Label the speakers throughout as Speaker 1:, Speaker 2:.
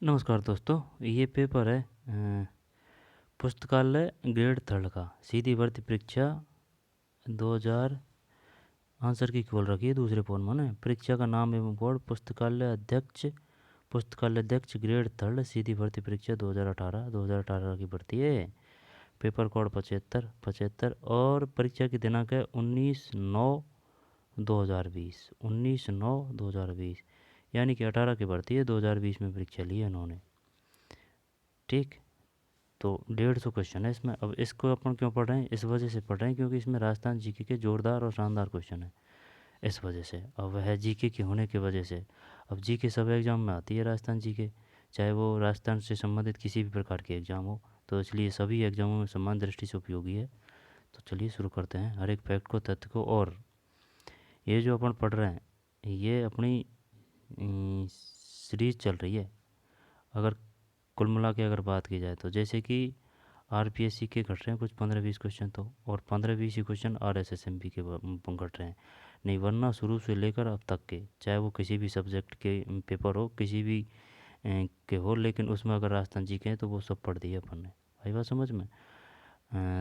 Speaker 1: नमस्कार दोस्तों। ये पेपर है पुस्तकालय ग्रेड थर्ड का सीधी भर्ती परीक्षा 2000 आंसर की खोल रखी है दूसरे फोन में ने परीक्षा का नाम एवं बोर्ड पुस्तकालय अध्यक्ष ग्रेड थर्ड सीधी भर्ती परीक्षा 2018 की भर्ती है। पेपर कोड 75 और परीक्षा की दिनांक है 19/9/2020 19/9/2020 यानी कि 18 की भर्ती है। 2020 में परीक्षा ली है इन्होंने। ठीक। तो 150 क्वेश्चन है इसमें। अब इसको अपन क्यों पढ़ रहे हैं? इस वजह से पढ़ रहे हैं क्योंकि इसमें राजस्थान जीके के जोरदार और शानदार क्वेश्चन है। इस वजह से अब वह जीके के होने की वजह से अब जीके सब एग्जाम में आती है राजस्थान जीके, चाहे वो राजस्थान से संबंधित किसी भी प्रकार के एग्जाम हो, तो इसलिए सभी एग्जामों में समान दृष्टि से उपयोगी है। तो चलिए शुरू करते हैं हर एक फैक्ट को, तथ्य को। और ये जो अपन पढ़ रहे हैं ये अपनी सीरीज चल रही है। अगर कुल मिला के अगर बात की जाए तो जैसे कि आरपीएससी के घट रहे हैं कुछ 15-20 क्वेश्चन, तो और 15-20 ही क्वेश्चन आरएसएसएमपी के घट रहे हैं। नहीं, वरना शुरू से लेकर अब तक के, चाहे वो किसी भी सब्जेक्ट के पेपर हो, किसी भी के हो, लेकिन उसमें अगर राजस्थान जी के हैं तो वो सब पढ़ दिए अपन ने। आई बात समझ में?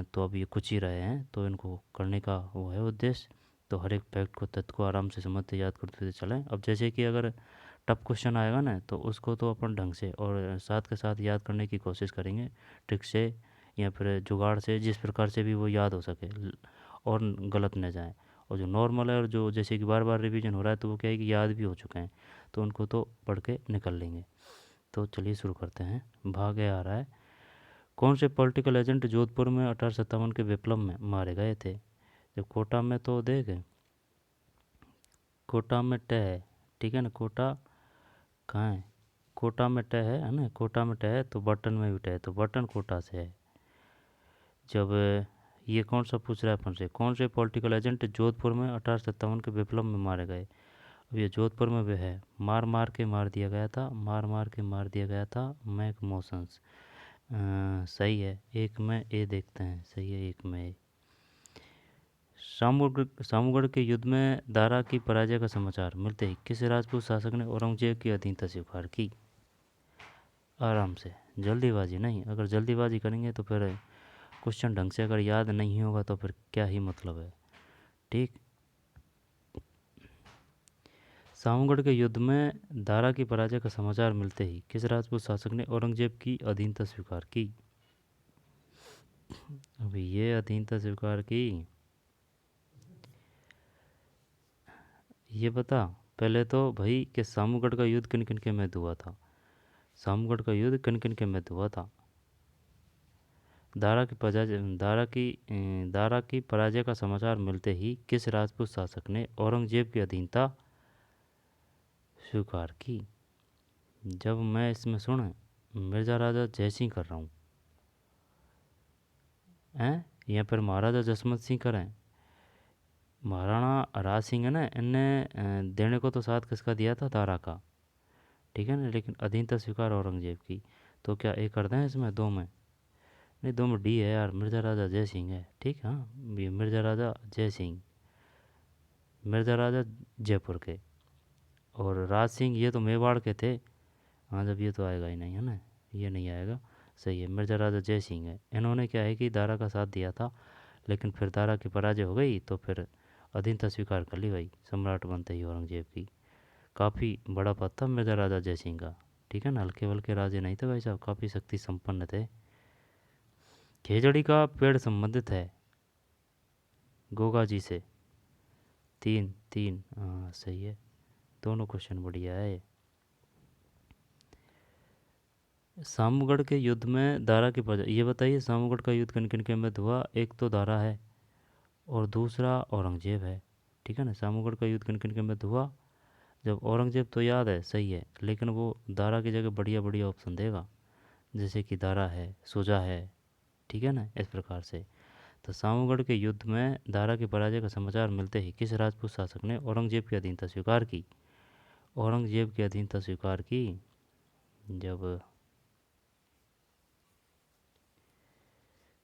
Speaker 1: तो अब ये कुछ ही रहे हैं तो इनको करने का वो है उद्देश्य। तो हर एक फैक्ट को, तथ्य को आराम से समझते याद करते हुए चलें। अब जैसे कि अगर टफ क्वेश्चन आएगा ना तो उसको तो अपन ढंग से और साथ के साथ याद करने की कोशिश करेंगे, ट्रिक से या फिर जुगाड़ से, जिस प्रकार से भी वो याद हो सके और गलत न जाए। और जो नॉर्मल है और जो जैसे कि बार बार रिवीजन हो रहा है तो वो क्या है कि याद भी हो चुके हैं, तो उनको तो पढ़ के निकल लेंगे। तो चलिए शुरू करते हैं। भाग आ रहा है। कौन से पॉलिटिकल एजेंट जोधपुर में 1857 के विप्लव में मारे गए थे? जब कोटा में तो देख, कोटा में ट है, ठीक है ना? कोटा कहाँ है? कोटा में ट है ना? कोटा में ट है तो बटन में भी ट है, तो बटन कोटा से है। जब ये कौन सा पूछ रहा है अपन से, कौन से पॉलिटिकल एजेंट जोधपुर में 1857 के विप्लव में मारे गए? अब ये जोधपुर में भी है। मार मार के मार दिया गया था, मार मार के मार दिया गया था मैक मोशंस। सही है। एक में ए देखते हैं। सही है, एक में ए। सामूगढ़ के युद्ध में दारा की पराजय का समाचार मिलते ही किस राजपूत शासक ने औरंगजेब की अधीनता स्वीकार की? आराम से, जल्दीबाजी नहीं। अगर जल्दीबाजी करेंगे तो फिर क्वेश्चन ढंग से अगर याद नहीं होगा तो फिर क्या ही मतलब है। ठीक। सामूगढ़ के युद्ध में दारा की पराजय का समाचार मिलते ही किस राजपूत शासक ने औरंगजेब की अधीनता स्वीकार की? अभी ये अधीनता स्वीकार की, ये बता पहले तो भाई कि सामूगढ़ का युद्ध किन किन के मध्य हुआ था। सामूगढ़ का युद्ध किन किन के मध्य हुआ था? दारा की पराजय का समाचार मिलते ही किस राजपूत शासक ने औरंगजेब की अधीनता स्वीकार की? जब मैं इसमें सुन मिर्ज़ा राजा जयसिंह कर रहा हूँ हैं, या फिर महाराजा जसवंत सिंह करें, महाराणा राज सिंह है ना, इनने देने को तो साथ किसका दिया था? दारा का। ठीक है ना? लेकिन अधीनता स्वीकार औरंगजेब की। तो क्या ए कर दें इसमें दो में? नहीं, दो में डी है यार, मिर्ज़ा राजा जय सिंह है। ठीक है, हाँ, ये मिर्ज़ा राजा जय सिंह, मिर्ज़ा राजा जयपुर के। और राज सिंह ये तो मेवाड़ के थे। हाँ, जब ये तो आएगा ही नहीं है ना, ये नहीं आएगा। सही है, मिर्ज़ा राजा जय सिंह है। इन्होंने क्या है कि दारा का साथ दिया था, लेकिन फिर दारा की पराजय हो गई तो फिर अधीनता स्वीकार कर ली भाई, सम्राट बनते ही औरंगजेब की। काफ़ी बड़ा पद था मिर्ज़ा राजा जय सिंह का। ठीक है ना? हल्के वल्के राजे नहीं थे भाई साहब, काफ़ी शक्ति संपन्न थे। खेजड़ी का पेड़ संबंधित है गोगा जी से। तीन तीन, हाँ सही है। दोनों क्वेश्चन बढ़िया है। सामूगढ़ के युद्ध में दारा की प्रजा, ये बताइए सामूगढ़ का युद्ध किन किन के मध्य हुआ? एक तो दारा है और दूसरा औरंगजेब है। ठीक है ना? सामूगढ़ का युद्ध किन किन के मध्य हुआ? जब औरंगजेब तो याद है, सही है, लेकिन वो दारा की जगह बढ़िया बढ़िया ऑप्शन देगा, जैसे कि दारा है, सुजा है। ठीक है ना? इस प्रकार से। तो सामूगढ़ के युद्ध में दारा की पराजय का समाचार मिलते ही किस राजपूत शासक ने औरंगजेब की अधीनता स्वीकार की? औरंगजेब की अधीनता स्वीकार की जब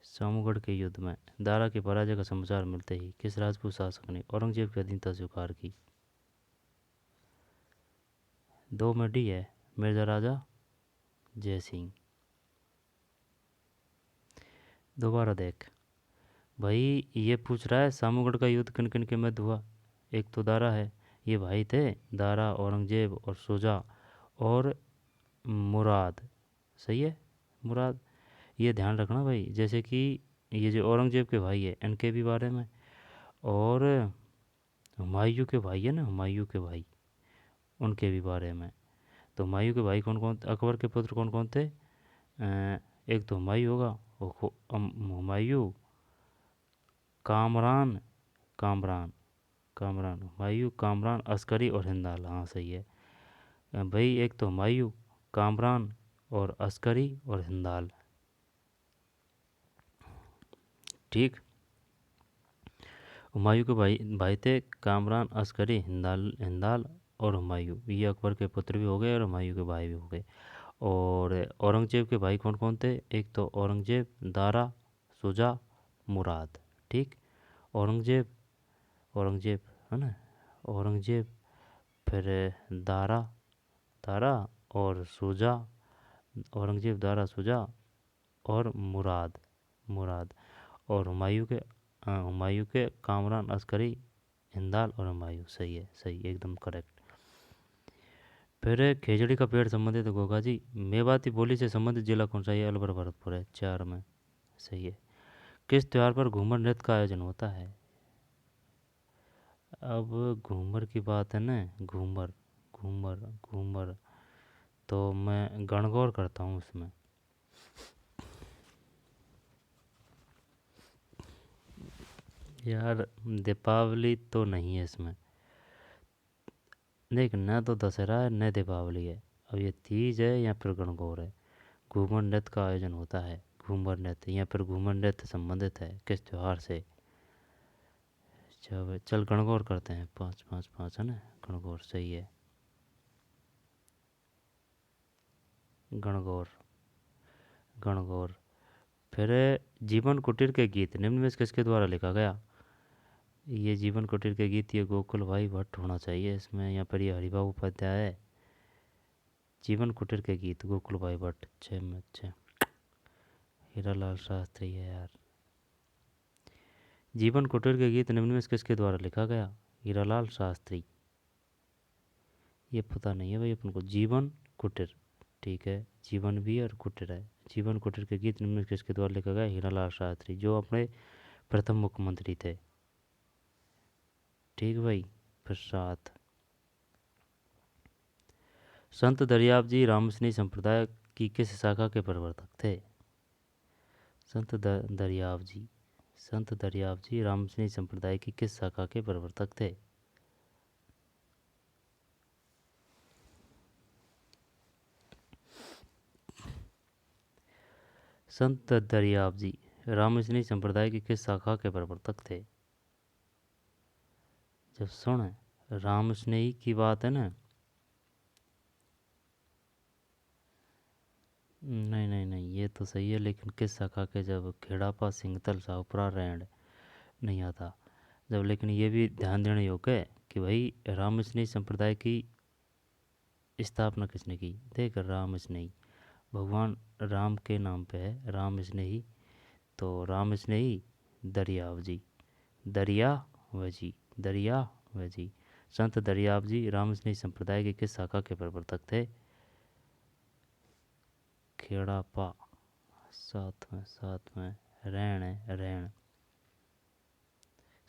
Speaker 1: सामूगढ़ के युद्ध में दारा की पराजय का समाचार मिलते ही किस राजपूत शासक ने औरंगजेब की अधीनता स्वीकार की? दो में डी है, मिर्जा राजा जय सिंह। दोबारा देख भाई, ये पूछ रहा है सामूगढ़ का युद्ध किन किन के मध्य हुआ। एक तो दारा है, ये भाई थे दारा, औरंगजेब और शुजा और मुराद। सही है, मुराद। ये ध्यान रखना भाई, जैसे कि ये जो औरंगजेब के भाई है इनके भी बारे में, और हुमायूं के भाई है ना, हुमायूं के भाई, उनके भी बारे में। तो हुमायूं के भाई कौन कौन, अकबर के पुत्र कौन कौन थे? एक तो हुमायूं होगा, हुमायूं, कामरान, कामरान, कामरान, हुमायूं, कामरान, अस्करी और हिंदाल। हाँ सही है भाई, एक तो हुमायूं, कामरान और अस्करी और हिंदाल। ठीक। हुमायूं के भाई भाई थे कामरान, अस्करी, हिंदाल, हिंदाल और हुमायूं। ये अकबर के पुत्र भी हो गए और हुमायूं के भाई भी हो गए। और औरंगजेब के भाई कौन कौन थे? एक तो औरंगजेब, दारा, शुजा, मुराद। ठीक। औरंगजेब, औरंगजेब है ना, औरंगजेब, फिर दारा, दारा और शुजा, औरंगजेब, दारा, शुजा और मुराद, मुराद। और हुमायूं के कामरान, अस्करी, हिंदाल और हुमायूं। सही है, सही, एकदम करेक्ट। फिर खेजड़ी का पेड़ संबंधित है गोगा जी, मेवाती बोली से संबंधित जिला कौन सा? ये अलवर भरतपुर है, 4 में। सही है। किस त्योहार पर घूमर नृत्य का आयोजन होता है? अब घूमर की बात है ना, घूमर, घूमर, घूमर, तो मैं गणगौर करता हूँ उसमें। यार दीपावली तो नहीं है इसमें, देख न तो दशहरा है न दीपावली है। अब ये तीज है या फिर गणगौर है। घूमर नृत्य का आयोजन होता है, घूमर नृत्य या फिर घूमर नृत्य संबंधित है किस त्योहार से? चल चल गणगौर करते हैं, 5 5 5 है ना, गणगौर सही है, गणगौर, गणगौर। फिर जीवन कुटीर के गीत निम्न में से किसके द्वारा लिखा गया? ये जीवन कुटीर के गीत ये गोकुल भाई भट्ट होना चाहिए इसमें, या फिर ये हरिभाऊ उपाध्याय है। जीवन कुटीर के गीत गोकुल भाई भट्ट, 6 में 6। हीरालाल शास्त्री है यार। जीवन कुटीर के गीत निम्न में से किसके द्वारा लिखा गया? हीरालाल शास्त्री। ये पता नहीं है भाई अपन को, जीवन कुटीर। ठीक है, जीवन भी और कुटीर है। जीवन कुटीर के गीत निम्न में से किसके द्वारा लिखा गया? हीरालाल शास्त्री, जो अपने प्रथम मुख्यमंत्री थे। ठीक भाई। फिर 7, संत दरियाब जी रामसनी संप्रदाय की किस शाखा के प्रवर्तक थे? संत दरियाब जी, संत दरियाब जी रामसनी संप्रदाय की किस शाखा के प्रवर्तक थे? संत दरियाब जी रामसनी संप्रदाय की किस शाखा के प्रवर्तक थे? जब सुन, रामस्नेही की बात है ना, नहीं नहीं नहीं, ये तो सही है, लेकिन किस शाखा के? जब खेड़ापा, सिंगतल, शाहपुरा, रैंड नहीं आता जब। लेकिन ये भी ध्यान देने योग्य है कि भाई रामस्नेही संप्रदाय की स्थापना किसने की? देख, राम स्नेही, भगवान राम के नाम पे है राम स्नेही, तो राम स्नेही दरियाव जी, दरिया वजी, दरिया वजी। संत दरियाव जी राम स्नेही संप्रदाय के किस शाखा के प्रवर्तक थे? खेड़ापा, साथ में रैण है, रैण।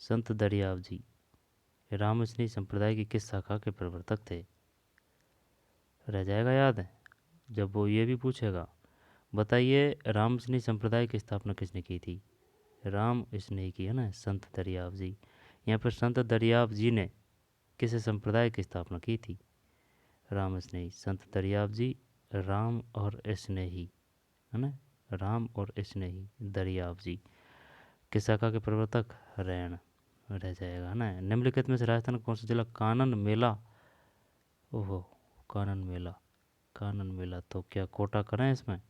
Speaker 1: संत दरियाव जी राम स्नेही संप्रदाय की किस शाखा के प्रवर्तक थे? रह जाएगा याद? जब वो ये भी पूछेगा, बताइए राम स्नेही संप्रदाय की स्थापना किसने की थी? राम स्नेही की है ना, संत दरियाव जी। यहाँ पर संत दरियाव जी ने किस संप्रदाय की स्थापना की थी? राम स्नेही, संत दरियाव जी, राम और स्नेही है ना, राम और स्नेही दरियाव जी किस शाखा के प्रवर्तक? रैण। रह जाएगा है ना। निम्नलिखित में से राजस्थान का कौन सा जिला कानन मेला, ओहो, कानन मेला, कानन मेला तो क्या कोटा करें इसमें?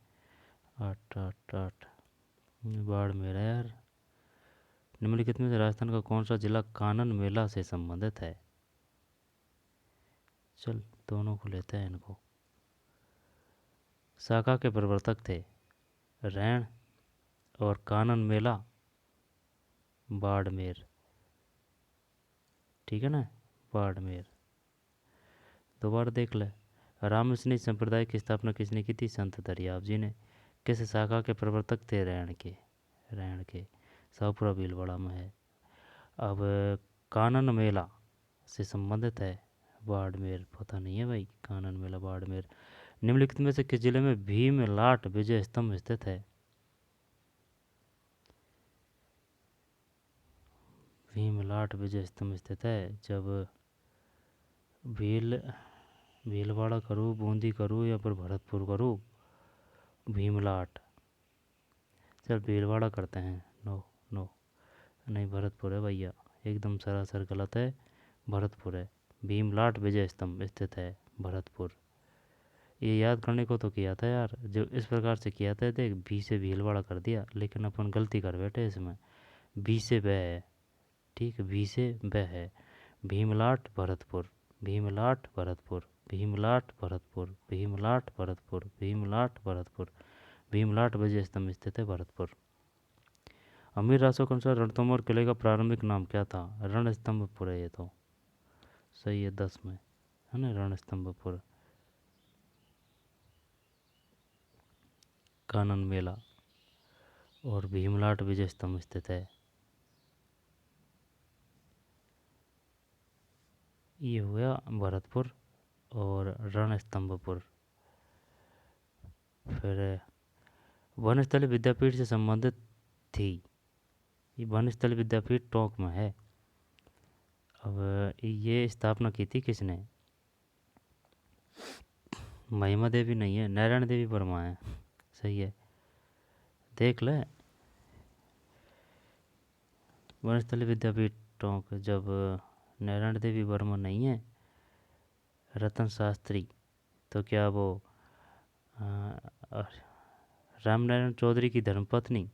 Speaker 1: 8 8 8, बाड़मेर है यार। निम्नलिखित में से राजस्थान का कौन सा जिला कानन मेला से संबंधित है? चल दोनों को लेते हैं इनको। शाखा के प्रवर्तक थे रैण और कानन मेला बाड़मेर। ठीक है ना, बाड़मेर। दोबारा देख ले। रामसनी संप्रदाय की स्थापना किसने की थी? संत दरियाव जी ने। किस शाखा के प्रवर्तक थे? रैण के शाहपुरा भीलवाड़ा में है। अब कानन मेला से संबंधित है बाड़मेर, पता नहीं है भाई कानन मेला बाड़मेर। निम्नलिखित में से किस जिले में भीमलाट विजय स्तंभ स्थित है? भीमलाट विजय स्तंभ स्थित है जब भीलवाड़ा करूँ, बूंदी करूँ या फिर भरतपुर करूँ? भीमलाट। चल भीलवाड़ा करते हैं। नो नो, नहीं भरतपुर है भैया, एकदम सरासर गलत है। भरतपुर है। भीमलाट विजय स्तंभ स्थित है भरतपुर। ये याद करने को तो किया था यार, जो इस प्रकार से किया था, देख भी से भीलवाड़ा कर दिया, लेकिन अपन गलती कर बैठे इसमें। भी से ब है, ठीक, भी से ब है। भीमलाट भरतपुर, भीमलाट भरतपुर, भीमलाट भरतपुर, भीमलाट भरतपुर, भीमलाट भरतपुर, भीमलाट विजय स्तंभ स्थित है भरतपुर। अमीर रासों के अनुसार रणथंभौर किले का प्रारंभिक नाम क्या था? रणस्तंभपुर है ये तो, सही है 10 में, है ना, रणस्तंभपुर। कानन मेला और भीमलाट विजय स्तंभ स्थित है। ये हुआ भरतपुर और रणस्तंभपुर। फिर वनस्थली विद्यापीठ से संबंधित थी। ये वनस्थली विद्यापीठ टोंक में है। अब ये स्थापना की थी किसने? महिमा देवी नहीं है, नारायण देवी वर्मा है। सही है, देख ले। वनस्थली विद्यापीठ टोंक जब नारायण देवी वर्मा नहीं है, रतन शास्त्री, तो क्या वो रामनारायण चौधरी की धर्मपत्नी?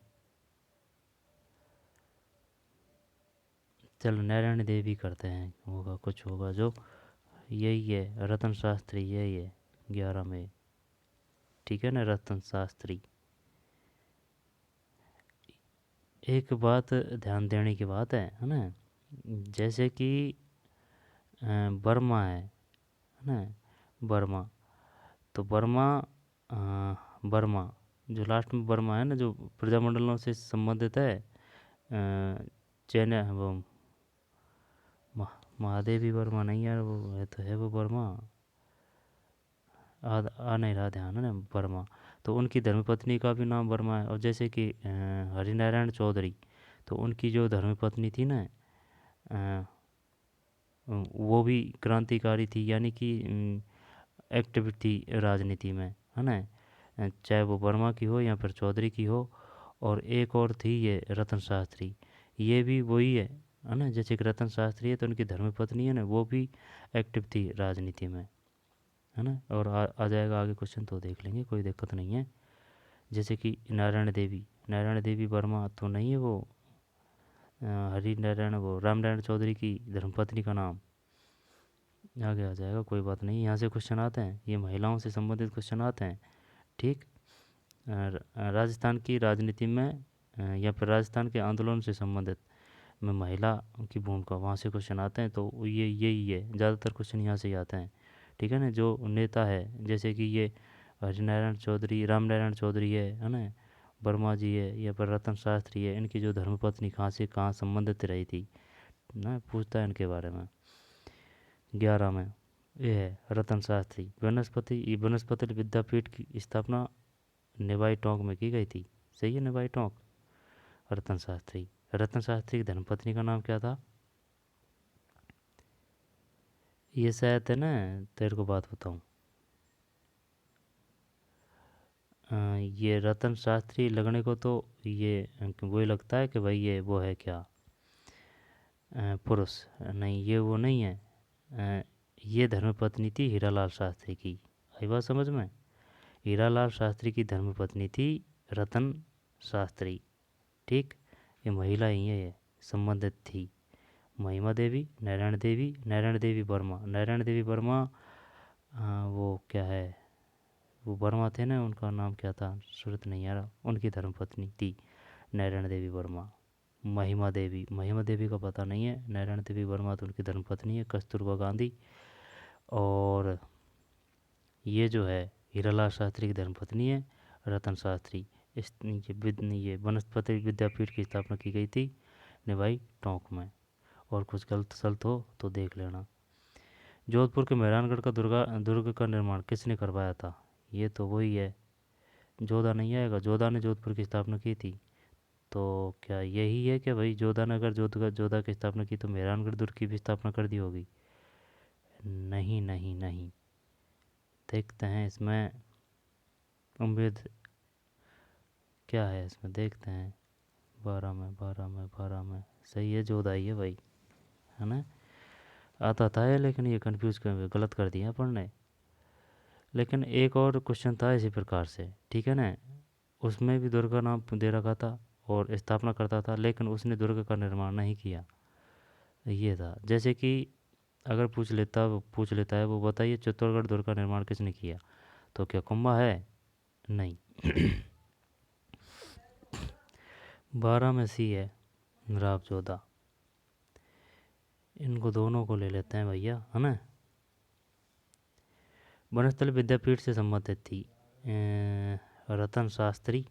Speaker 1: चलो नारायण देवी करते हैं, होगा कुछ होगा जो। यही है रतन शास्त्री, यही है 11 में। ठीक है ना, रतन शास्त्री। एक बात ध्यान देने की बात है ना, जैसे कि बर्मा है ना, बर्मा, तो बर्मा, बर्मा जो लास्ट में बर्मा है ना, जो प्रजामंडलों से संबंधित है, चैन वो महादेवी वर्मा नहीं यार, वो है तो है वो वर्मा, आ नहीं रहा ध्यान है ना, वर्मा। तो उनकी धर्मपत्नी का भी नाम वर्मा है। और जैसे कि हरिनारायण चौधरी, तो उनकी जो धर्मपत्नी थी ना, अ, वो भी क्रांतिकारी थी, यानी कि एक्टिव थी राजनीति में, है ना, चाहे वो वर्मा की हो या फिर चौधरी की हो। और एक और थी ये रतन शास्त्री, ये भी वही है ना, जैसे कि रतन शास्त्री है तो उनकी धर्मपत्नी है ना, वो भी एक्टिव थी राजनीति में, है ना। और आ जाएगा आगे क्वेश्चन तो देख लेंगे, कोई दिक्कत नहीं है। जैसे कि नारायण देवी, नारायण देवी वर्मा तो नहीं है वो, हरि नारायण, वो राम नारायण चौधरी की धर्मपत्नी का नाम आगे आ जाएगा, कोई बात नहीं। यहाँ से क्वेश्चन आते हैं, ये महिलाओं से संबंधित क्वेश्चन आते हैं। ठीक, राजस्थान की राजनीति में या फिर राजस्थान के आंदोलन से संबंधित में महिला की भूमिका, वहाँ से क्वेश्चन आते हैं। तो ये यही है, ज़्यादातर क्वेश्चन यहाँ से ही आते हैं। ठीक है ना, जो नेता है जैसे कि ये हरिनारायण चौधरी, रामनारायण चौधरी है ना, वर्मा जी है या फिर रतन शास्त्री है, इनकी जो धर्मपत्नी कहाँ से कहाँ संबंधित रही थी ना, पूछता है इनके बारे में। 11 में ये है रतन शास्त्री। वनस्पति विद्यापीठ की स्थापना निवाई टोंक में की गई थी। सही है, निवाई टोंक। रतन शास्त्री, रतन शास्त्री की धर्मपत्नी का नाम क्या था? ये शायद है ना, तेरे को बात बताऊं, ये रतन शास्त्री लगने को तो ये वही लगता है कि भाई ये वो है क्या, पुरुष। नहीं, ये वो नहीं है। ये धर्मपत्नी थी हीरालाल शास्त्री की। आई बात समझ में? हीरालाल शास्त्री की धर्मपत्नी थी रतन शास्त्री। ठीक, ये महिला ही है, ये संबंधित थी। महिमा देवी, नारायण देवी, नारायण देवी वर्मा, नारायण देवी वर्मा, वो क्या है, वो वर्मा थे ना, उनका नाम क्या था, सूरत नहीं आ रहा, उनकी धर्मपत्नी थी नारायण देवी वर्मा। महिमा देवी का पता नहीं है, नारायण देवी वर्मा तो उनकी धर्मपत्नी है, कस्तूरबा गांधी। और ये जो है हीरालाल शास्त्री की धर्मपत्नी है रतन शास्त्री। ये वनस्पति विद्यापीठ की स्थापना की गई थी निभाई टोंक में। और कुछ गलत सलत हो तो देख लेना। जोधपुर के मेहरानगढ़ का दुर्ग का निर्माण किसने करवाया था? ये तो वही है, जोधा नहीं आएगा, जोधा ने जोधपुर की स्थापना की थी। तो क्या यही है कि भाई जोधा ने अगर जोधा की स्थापना की तो मेहरानगढ़ दुर्ग की भी स्थापना कर दी होगी? नहीं नहीं नहीं। देखते हैं इसमें उम्मीद क्या है, इसमें देखते हैं। 12 में सही है, जोधा ही है भाई, है ना। आता था ये, लेकिन ये कंफ्यूज कर गलत कर दिया अपन ने। लेकिन एक और क्वेश्चन था इसी प्रकार से, ठीक है ना, उसमें भी दुर्ग का नाम दे रखा था और स्थापना करता था, लेकिन उसने दुर्ग का निर्माण नहीं किया। ये था, जैसे कि अगर पूछ लेता है वो बताइए चित्तौड़गढ़ दुर्ग का निर्माण किसने किया, तो क्या कुंभा है? नहीं। 12 में सी है राव जोधा। इनको दोनों को ले लेते हैं भैया, है ना। वनस्थली विद्यापीठ से संबंधित थी रतन शास्त्री।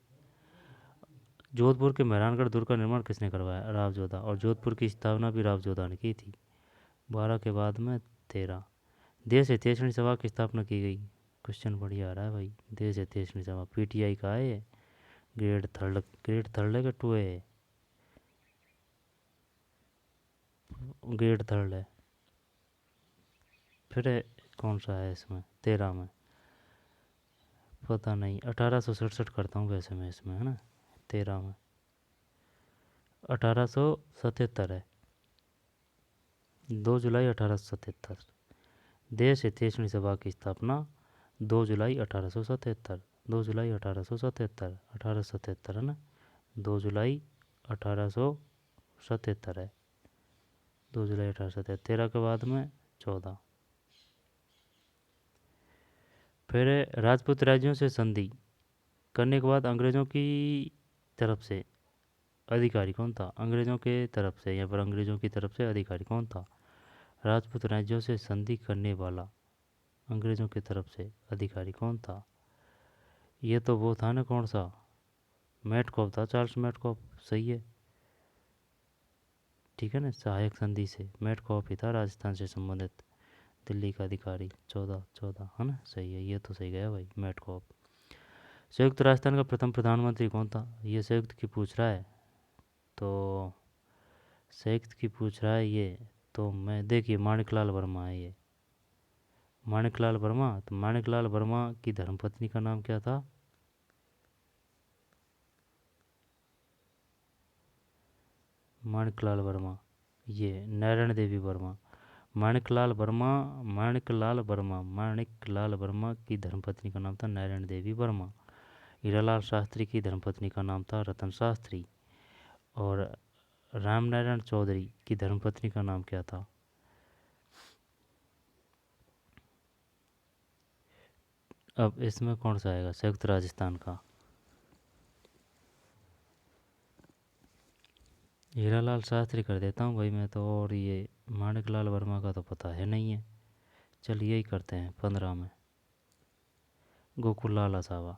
Speaker 1: जोधपुर के मेहरानगढ़ दुर्ग का निर्माण किसने करवाया? राव जोधा। और जोधपुर की स्थापना भी राव जोधा ने की थी। 12 के बाद में 13। देश हितैषणी सभा की स्थापना की गई। क्वेश्चन बढ़िया आ रहा है भाई। देश हितैषणी सभा पीटीआई का है ये। ग्रेड थर्ड है कि टू है? ग्रेड थर्ड है। फिर कौन सा है इसमें? 13 में पता नहीं, 1867 करता हूँ वैसे मैं इसमें, है ना। 13 में 1877 है, 2 जुलाई 1877। देश हितैषणी सभा की स्थापना 2 जुलाई 1877। 2 जुलाई 1877, 1877 है ना, 2 जुलाई 1877 है, 2 जुलाई 1877। 13 के बाद में 14। फिर राजपूत राज्यों से संधि करने के बाद अंग्रेज़ों की तरफ से अधिकारी कौन था? अंग्रेज़ों के तरफ से, यहाँ पर अंग्रेज़ों की तरफ से अधिकारी कौन था? राजपूत राज्यों से संधि करने वाला अंग्रेज़ों की तरफ से अधिकारी कौन था? ये तो वो था ना, कौन सा, मेटकॉफ था, चार्ल्स मेटकॉफ। सही है, ठीक है ना। सहायक संधि से मेटकॉफ ही था राजस्थान से संबंधित दिल्ली का अधिकारी। 14 है ना, सही है, ये तो सही गया भाई, मेटकॉफ। संयुक्त राजस्थान का प्रथम प्रधानमंत्री कौन था? ये संयुक्त की पूछ रहा है, तो संयुक्त की पूछ रहा है ये, तो मैं देखिए माणिकलाल वर्मा है ये। माणिकलाल वर्मा, तो माणिकलाल वर्मा की धर्मपत्नी का नाम क्या था? माणिकलाल वर्मा, ये नारायण देवी वर्मा। माणिकलाल वर्मा की धर्मपत्नी का नाम था नारायण देवी वर्मा। हीरालाल शास्त्री की धर्मपत्नी का नाम था रतन शास्त्री। और रामनारायण चौधरी की धर्मपत्नी का नाम क्या था? अब इसमें कौन सा आएगा संयुक्त राजस्थान का? हीरालाल शास्त्री कर देता हूँ भाई मैं तो, और ये माणिकलाल वर्मा का तो पता है नहीं है। चलिए यही करते हैं 15 में, गोकुललाल असावा।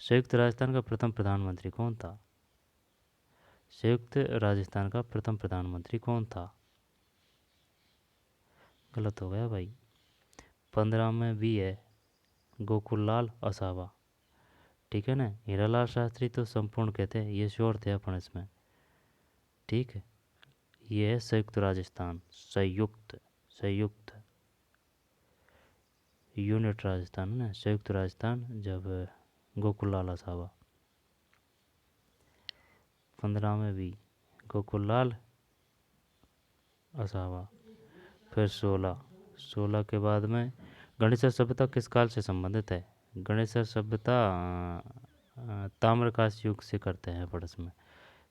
Speaker 1: संयुक्त राजस्थान का प्रथम प्रधानमंत्री कौन था? संयुक्त राजस्थान का प्रथम प्रधानमंत्री कौन था? गलत हो गया भाई, 15 में भी है गोकुललाल असावा, ठीक है ना। हीरालाल शास्त्री तो संपूर्ण कहते हैं, ये श्योर थे अपन इसमें, ठीक है। ये है संयुक्त राजस्थान, संयुक्त संयुक्त यूनिट राजस्थान ना, संयुक्त राजस्थान जब गोकुललाल असावा। 15 में भी गोकुललाल असावा। फिर 16 के बाद में गणेशर सभ्यता किस काल से संबंधित है? गणेशर सभ्यता ताम्रकाश युग से करते हैं अपन इसमें।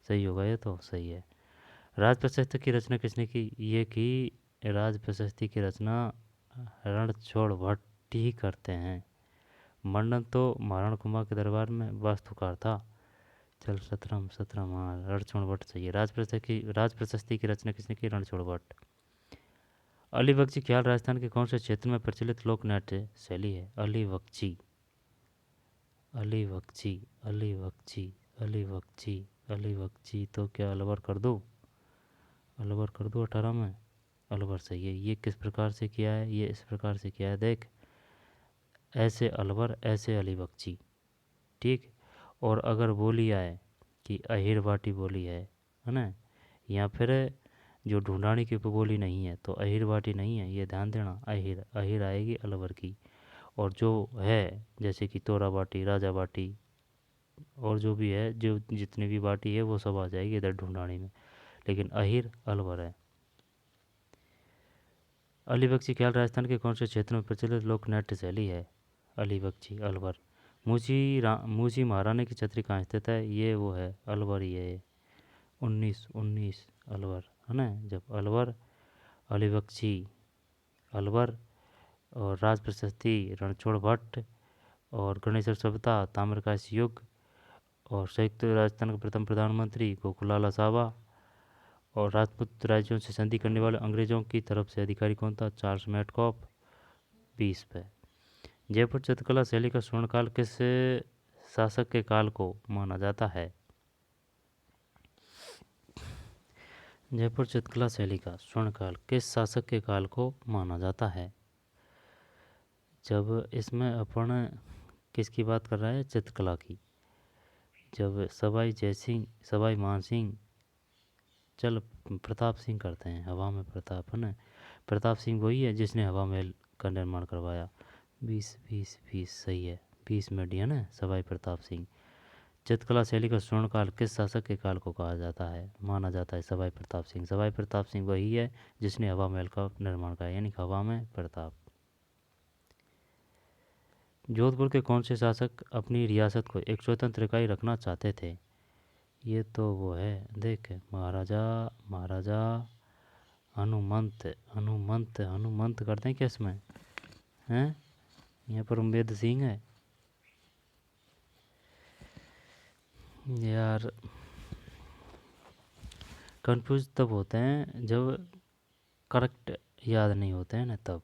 Speaker 1: सही होगा ये, तो सही है। राज प्रशस्ति की रचना किसने की? ये की राज प्रशस्ति की रचना रणछोड़ भट्ट ही करते हैं। मंडन तो महाराणा कुंभा के दरबार में वास्तुकार था। चल सतरम सतरम, हाँ रणछोड़ भट्ट चाहिए। राज प्रशस्ति की रचना किसने की? रणछोड़ भट्ट। अलीबख्शी ख्याल राजस्थान के कौन से क्षेत्र में प्रचलित लोक नाट्य शैली है? अलीबख्शी अलीबख्शी अलीबख्शी अलीबख्शी अलीबख्शी तो क्या अलवर कर दो? अलवर कर दो 18 में। अलवर सही है। ये किस प्रकार से किया है? ये इस प्रकार से किया है, देख, ऐसे अलवर ऐसे अलीबख्शी, ठीक। और अगर बोली आए कि अहिर बाटी बोली है ना, या फिर जो ढूंढानी की बोली नहीं है तो अहिर बाटी नहीं है, ये ध्यान देना। अहिर अहिर आएगी अलवर की। और जो है जैसे कि तोरा बाटी, राजा बाटी, और जो भी है, जो जितनी भी बाटी है वो सब आ जाएगी इधर ढूंढानी में, लेकिन अहिर अलवर है। अलीबख्शी ख्याल राजस्थान के कौन से क्षेत्र में प्रचलित लोक नाट्य शैली है? अलीबख्शी अलवर। मूसी महारानी की छतरी कहाँ स्थित है? ये वो है अलवर ही है ये। 19 अलवर है ना। जब अलवर, अलीबख्शी अलवर, और राज प्रशस्ति रणछोड़ भट्ट, और गणेश सभ्यता ताम्रकाशी युग, और संयुक्त राजस्थान के प्रथम प्रधानमंत्री गोकुलाला साहबा, और राजपूत राज्यों से संधि करने वाले अंग्रेजों की तरफ से अधिकारी कौन था? चार्ल्स मैटकॉप। 20 पे। जयपुर चित्रकला शैली का स्वर्णकाल किस शासक के काल को माना जाता है? जयपुर चित्रकला शैली का स्वर्णकाल किस शासक के काल को माना जाता है? जब इसमें अपन किसकी बात कर रहा है? चित्रकला की। जब सवाई जयसिंह, सवाई मानसिंह, चल प्रताप सिंह करते हैं, हवा में प्रताप है ना। प्रताप सिंह वही है जिसने हवा महल का निर्माण करवाया। 20 सही है। 20 में डी है ना, सवाई प्रताप सिंह। चित्रकला शैली का स्वर्णकाल किस शासक के काल को कहा जाता है, माना जाता है? सवाई प्रताप सिंह। सवाई प्रताप सिंह वही है जिसने हवा महल का निर्माण किया, यानी हवा में प्रताप। जोधपुर के कौन से शासक अपनी रियासत को एक स्वतंत्र इकाई रखना चाहते थे? ये तो वो है, देख, महाराजा महाराजा हनुमंत। हनुमंत हनुमंत करते हैं क्या इसमें? हैं, यहाँ पर उम्मेद सिंह है यार। कंफ्यूज तब होते हैं जब करेक्ट याद नहीं होते हैं ना, तब।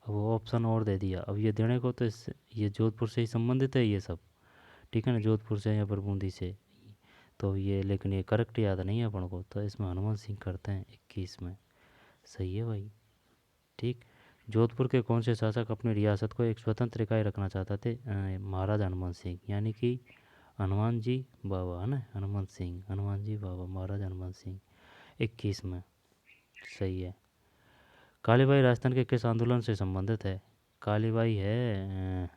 Speaker 1: अब वो ऑप्शन और दे दिया, अब ये देने को तो इस ये जोधपुर से ही संबंधित है ये सब, ठीक है ना, जोधपुर से या फिर बूंदी से, तो ये, लेकिन ये करेक्ट याद नहीं है अपन को, तो इसमें हनुमान सिंह करते हैं 21 में। सही है भाई, ठीक। जोधपुर के कौन से शासक अपनी रियासत को एक स्वतंत्र इकाई रखना चाहते थे? महाराजा हनुमान सिंह, यानी कि हनुमान जी बाबा है ना, हनुमान सिंह, हनुमान जी बाबा, महाराजा हनुमान सिंह। 21 में सही है। कालीबाई राजस्थान के किस आंदोलन से संबंधित है? कालीबाई है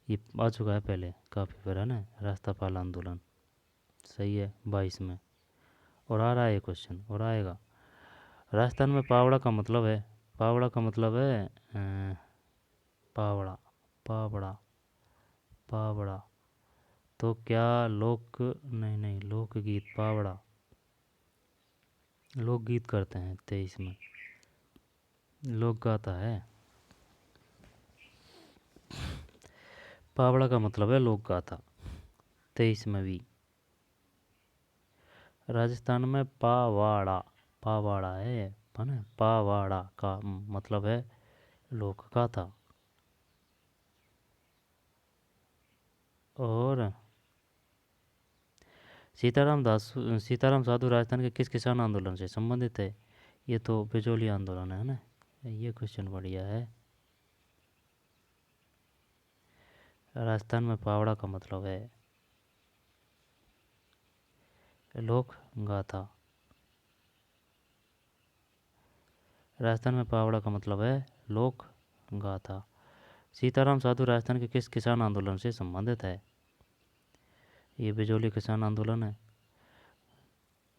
Speaker 1: ये आ चुका है पहले काफ़ी बार है ना, रास्तापाल आंदोलन। सही है। 22 में। और आ रहा है ये क्वेश्चन, और आएगा। राजस्थान में पावड़ा का मतलब है, पावड़ा का मतलब है पावड़ा, पावड़ा, पावड़ा तो क्या लोक, नहीं नहीं, लोकगीत, पावड़ा लोकगीत करते हैं 23 में, लोक गाता है। पावड़ा का मतलब है लोक गाथा। 23 में भी। राजस्थान में पावाड़ा, पावाड़ा है ना, पावाड़ा का मतलब है लोक गाथा। और सीताराम साधु राजस्थान के किस किसान आंदोलन से संबंधित है? ये तो बिजोली आंदोलन है ना। ये क्वेश्चन बढ़िया है। राजस्थान में पावड़ा का मतलब है लोक गाथा। राजस्थान में पावड़ा का मतलब है लोक गाथा। सीताराम साधु राजस्थान के किस किसान आंदोलन से संबंधित है? ये बिजोली किसान आंदोलन है।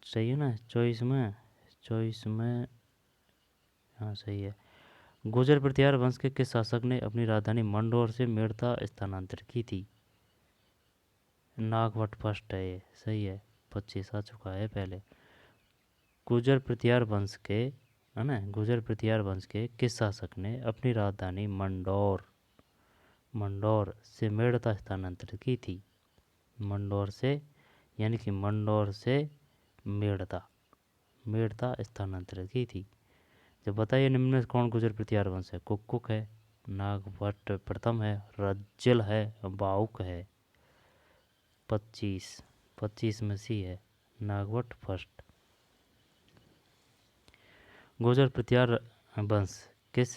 Speaker 1: सही है ना, 24 में। हाँ सही है। गुर्जर प्रतिहार वंश के किस शासक ने अपनी राजधानी मंडौर से मेड़ता स्थानांतरित की थी? नागवट फर्स्ट है ये, सही है। 25 आ चुका है पहले। गुर्जर प्रतिहार वंश के है ना, गुर्जर प्रतिहार वंश के किस शासक ने अपनी राजधानी मंडौर मंडौर से मेड़ता स्थानांतरित की थी। मंडौर से, यानी कि मंडौर से मेड़ता, मेड़ता स्थानांतरित की थी। जब बताइए निम्न में कौन गुजर प्रतिहार वंश है? कुक्कुक है, नागभट्ट प्रथम है, रज्जल है, बाहुक है। 25 में सी है, नागभट्ट फर्स्ट। गुजर प्रतिहार वंश किस,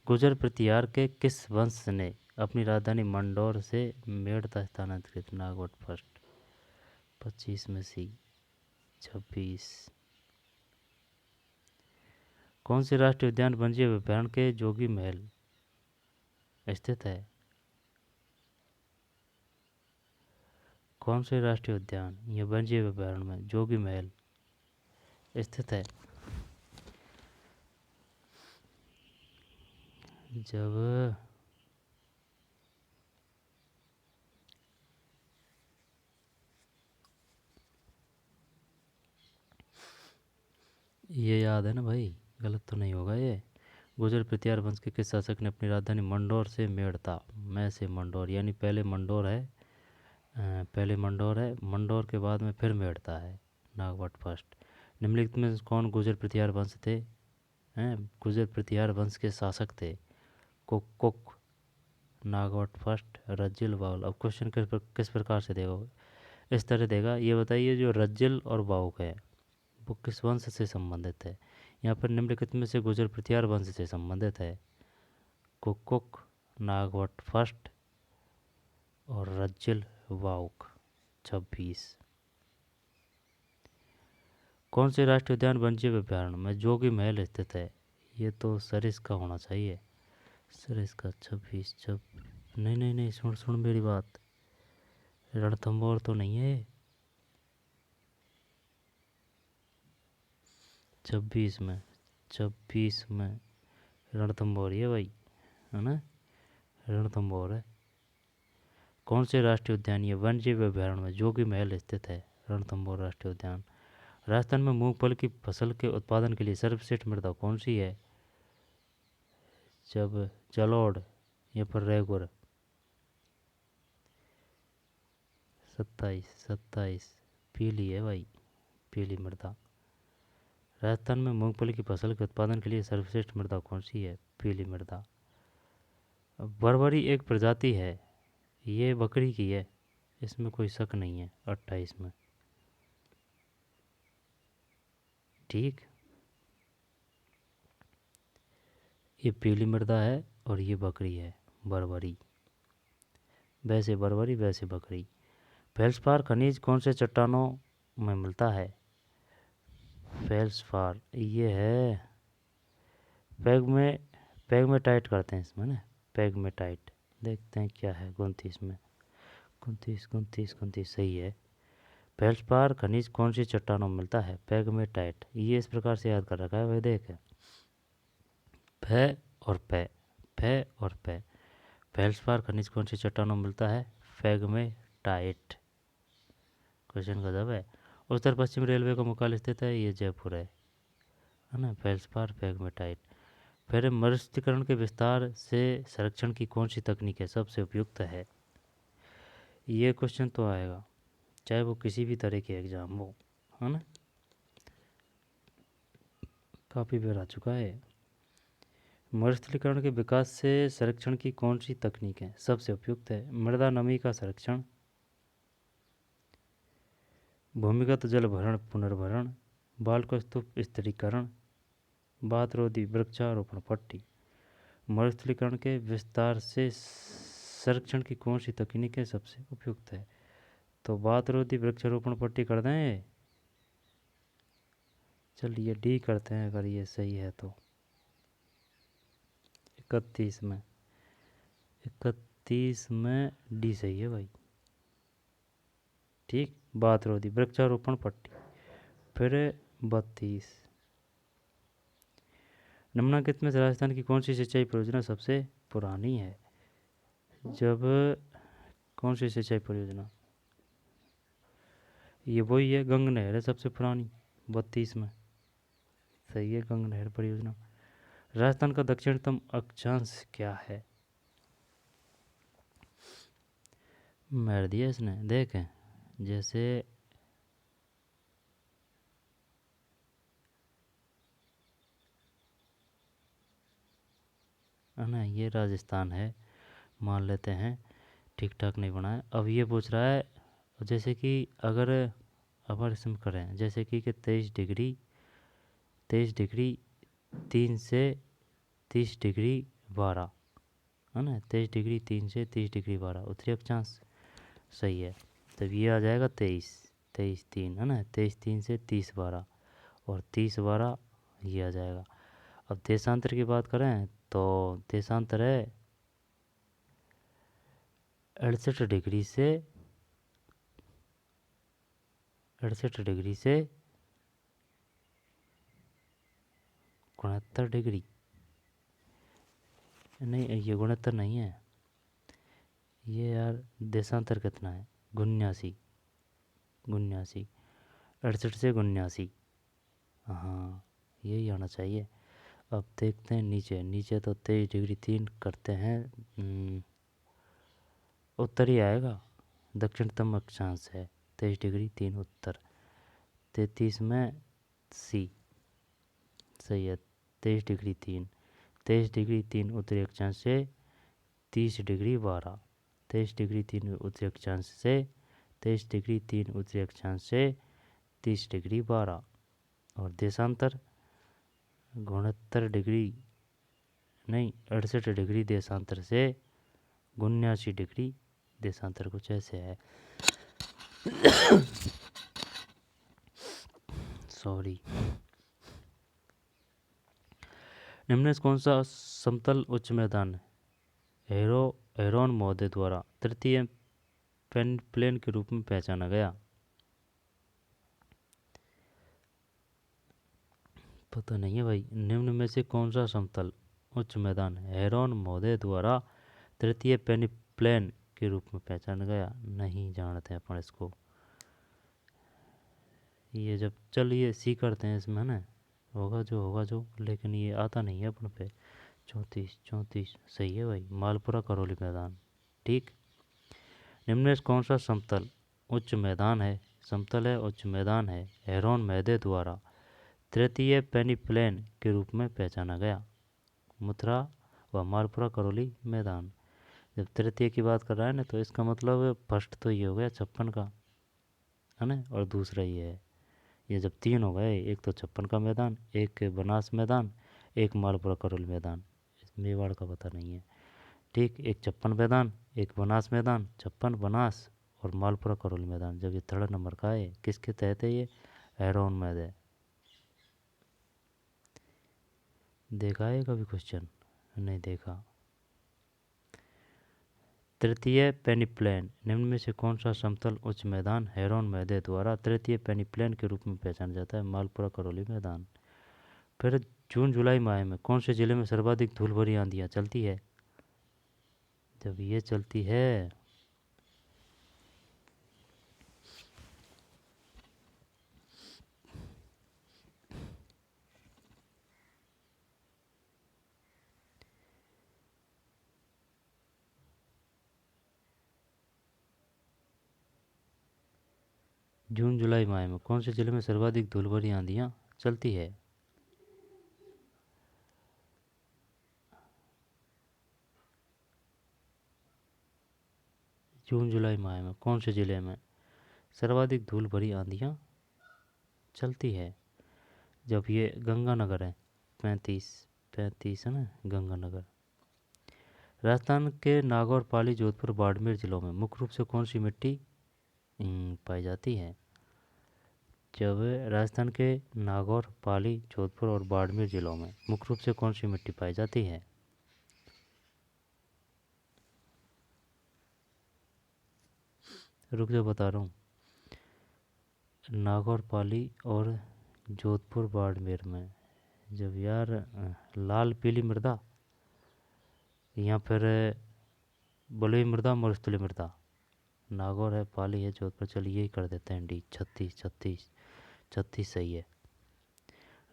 Speaker 1: गुजर प्रतिहार के किस वंश ने अपनी राजधानी मंडौर से मेड़ता स्थानांतरित? नागभट्ट फर्स्ट। 25 में सी। 26। कौन से राष्ट्रीय उद्यान वन्यजीव अभयारण्य के जोगी महल स्थित है? कौन से राष्ट्रीय उद्यान या वन्यजीव अभयारण्य में जोगी महल स्थित है? जब ये याद है ना भाई, गलत तो नहीं होगा ये। गुजर प्रतिहार वंश के किस शासक ने अपनी राजधानी मंडौर से मेड़ता, मैं से मंडौर, यानी पहले मंडौर है, पहले मंडौर है, मंडौर के बाद में फिर मेड़ता है, नागभट्ट फर्स्ट। निम्नलिखित में कौन गुजर प्रतिहार वंश थे? हैं, गुजर प्रतिहार वंश के शासक थे? Cook, Nagabhata first, रज्जिल, बाहुल। अब क्वेश्चन किस प्रकार से देगा? इस तरह देगा, ये बताइए जो रज्जिल और बाहुक है वो किस वंश से संबंधित है? यहाँ पर निम्नलिखित में से गुजर प्रतिहार वंश से संबंधित है? कुक, नागभट्ट फर्स्ट और रज्जिल, बाहुक। 26। कौन से राष्ट्रीय उद्यान वन्यजीव अभयारण्य में जोगी महल स्थित है? ये तो सरिस का होना चाहिए, सरिस का। 26। नहीं नहीं नहीं, सुन मेरी बात, रणथंभौर तो नहीं है। 26 में, 26 में रणथंभौर है भाई, है ना, रणथंभौर है। कौन से राष्ट्रीय उद्यान या वन्यजीव अभयारण्य में जोगी महल स्थित है? रणथंभौर राष्ट्रीय उद्यान। राजस्थान में मूंगफली की फसल के उत्पादन के लिए सर्वश्रेष्ठ मृदा कौन सी है? जब जलोढ़ या फिर रेगुर। 27 पीली है भाई, पीली मृदा। राजस्थान में मूंगफली की फसल के उत्पादन के लिए सर्वश्रेष्ठ मृदा कौन सी है? पीली मृदा। बरबरी एक प्रजाति है, ये बकरी की है, इसमें कोई शक नहीं है। 28 में, ठीक। ये पीली मृदा है और ये बकरी है, बरबरी। वैसे बरबरी वैसे बकरी। फेल्सपार खनिज कौन से चट्टानों में मिलता है? फेल्सपार ये है पैगमेटाइट करते हैं इसमें ना, पैगमेटाइट। देखते हैं क्या है 29 में, 29 सही है। फेल्सपार खनिज कौन सी चट्टानों में मिलता है? पैगमेटाइट। ये इस प्रकार से याद कर रखा है भाई, देख, फे और पे, फे और पे। फेल्सपार खनिज कौन सी चट्टानों में मिलता है? पैगमेटाइट। क्वेश्चन का जवाब है। उत्तर पश्चिम रेलवे का मुख्यालय स्थित है, ये जयपुर है ना। फेल्सपार, पैगमेटाइट। फिर मरुस्थलीकरण के विस्तार से संरक्षण की कौन सी तकनीक है सबसे उपयुक्त है? ये क्वेश्चन तो आएगा चाहे वो किसी भी तरह के एग्जाम हो, है ना, काफ़ी बार आ चुका है। मरुस्थलीकरण के विकास से संरक्षण की कौन सी तकनीक है सबसे उपयुक्त है? मृदा नमी का संरक्षण, भूमिगत जल भरण पुनर्भरण, बालक स्तूप स्थिरीकरण, बातरोधी वृक्षारोपण पट्टी। मरुस्थलीकरण के विस्तार से संरक्षण की कौन सी तकनीक है सबसे उपयुक्त है? तो बातरोधी वृक्षारोपण पट्टी कर दें। चलिए डी करते हैं अगर ये सही है तो। 31 में, 31 में डी सही है भाई, ठीक। बातरोधी वृक्षारोपण पट्टी। फिर 32, निम्नलिखित में से राजस्थान की कौन सी सिंचाई परियोजना सबसे पुरानी है? जब कौन सी सिंचाई परियोजना? ये वही है, गंग नहर है सबसे पुरानी। 32 में सही है, गंग नहर परियोजना। राजस्थान का दक्षिणतम अक्षांश क्या है? मार दिया इसने, देख जैसे है ना, ये राजस्थान है, मान लेते हैं, ठीक ठाक नहीं बना है। अब ये पूछ रहा है जैसे कि अगर अपर इसमें करें जैसे कि 23 डिग्री 3 से 30 डिग्री 12, है ना, 23 डिग्री 3 से 30 डिग्री 12 उत्तरी अक्षांश, सही है। तब ये आ जाएगा 23 23 3, है ना, 23 3 से 30 12 और 30 12 ये आ जाएगा। अब देशांतर की बात करें तो देशांतर है 68 डिग्री से 69 डिग्री, नहीं ये 69 नहीं है, ये यार देशांतर कितना है, 79, 68 से 79, हाँ यही आना चाहिए। अब देखते हैं नीचे, नीचे तो 23 डिग्री 3 करते हैं, उत्तर ही आएगा, दक्षिणतम अक्षांश है 23 डिग्री 3 उत्तर, 33 में सी, सही है। 23 डिग्री 3, 23 डिग्री 3 उत्तरी अक्षांश से 30 डिग्री 12, 23 डिग्री 3 उत्तरी अक्षांश से 23 डिग्री 3 उत्तरी अक्षांश से 30 डिग्री 12, और देशांतर 69 डिग्री, नहीं 68 डिग्री देशांतर से 79 डिग्री देशांतर, कुछ ऐसे है, सॉरी। निम्न में से कौन सा समतल उच्च मैदान हेरोन महोदय द्वारा तृतीय प्लेन के रूप में पहचाना गया? पता नहीं है भाई। निम्न में से कौन सा समतल उच्च मैदान हेरोन महोदय द्वारा तृतीय प्लेन के रूप में पहचाना गया? नहीं जानते हैं अपन इसको। ये जब चलिए सी करते हैं इसमें ना, होगा जो, लेकिन ये आता नहीं है अपन पे। 34 सही है भाई, मालपुरा करौली मैदान, ठीक। निम्न में से कौन सा समतल उच्च मैदान है, समतल है उच्च मैदान है हेरोन महोदय द्वारा तृतीय प्लेन के रूप में पहचाना गया? मथुरा व मालपुरा करौली मैदान। जब तृतीय की बात कर रहा है ना, तो इसका मतलब फर्स्ट तो ये हो गया 56 का, है ना, और दूसरा ये है। ये जब 3 हो गए, एक तो 56 का मैदान, एक बनास मैदान, एक मालपुरा करौली मैदान, मेवाड़ का पता नहीं है, ठीक। एक 56 मैदान, एक बनास मैदान, 56 बनास और मालपुरा करौली मैदान। जब ये 3rd नंबर का है, किसके तहत है ये? हेरोन मैदान। देखा है कभी क्वेश्चन? नहीं देखा। तृतीय पेनिप्लेन, निम्न में से कौन सा समतल उच्च मैदान हेरोन मैदान द्वारा तृतीय पेनिप्लेन के रूप में पहचाना जाता है? मालपुरा करौली मैदान। फिर जून जुलाई माह में कौन से जिले में सर्वाधिक धूल भरी आंधियाँ चलती है? जब ये चलती है जून जुलाई माह में कौन से जिले में सर्वाधिक धूल भरी आंधियाँ चलती है? जून जुलाई माह में कौन से जिले में सर्वाधिक धूल भरी आंधियाँ चलती है? जब ये गंगानगर है, 35 है ना, गंगानगर। राजस्थान के नागौर पाली जोधपुर बाड़मेर जिलों में मुख्य रूप से कौन सी मिट्टी पाई जाती है? जब राजस्थान के नागौर पाली जोधपुर और बाड़मेर जिलों में मुख्य रूप से कौन सी मिट्टी पाई जाती है? रुक जा बता रहा हूँ। नागौर पाली और जोधपुर बाड़मेर में जब यार लाल पीली मृदा या फिर बलुई मृदा मरुस्थलीय मृदा, नागौर है पाली है जोधपुर, चलिए यही कर देते हैं डी। 36 सही है।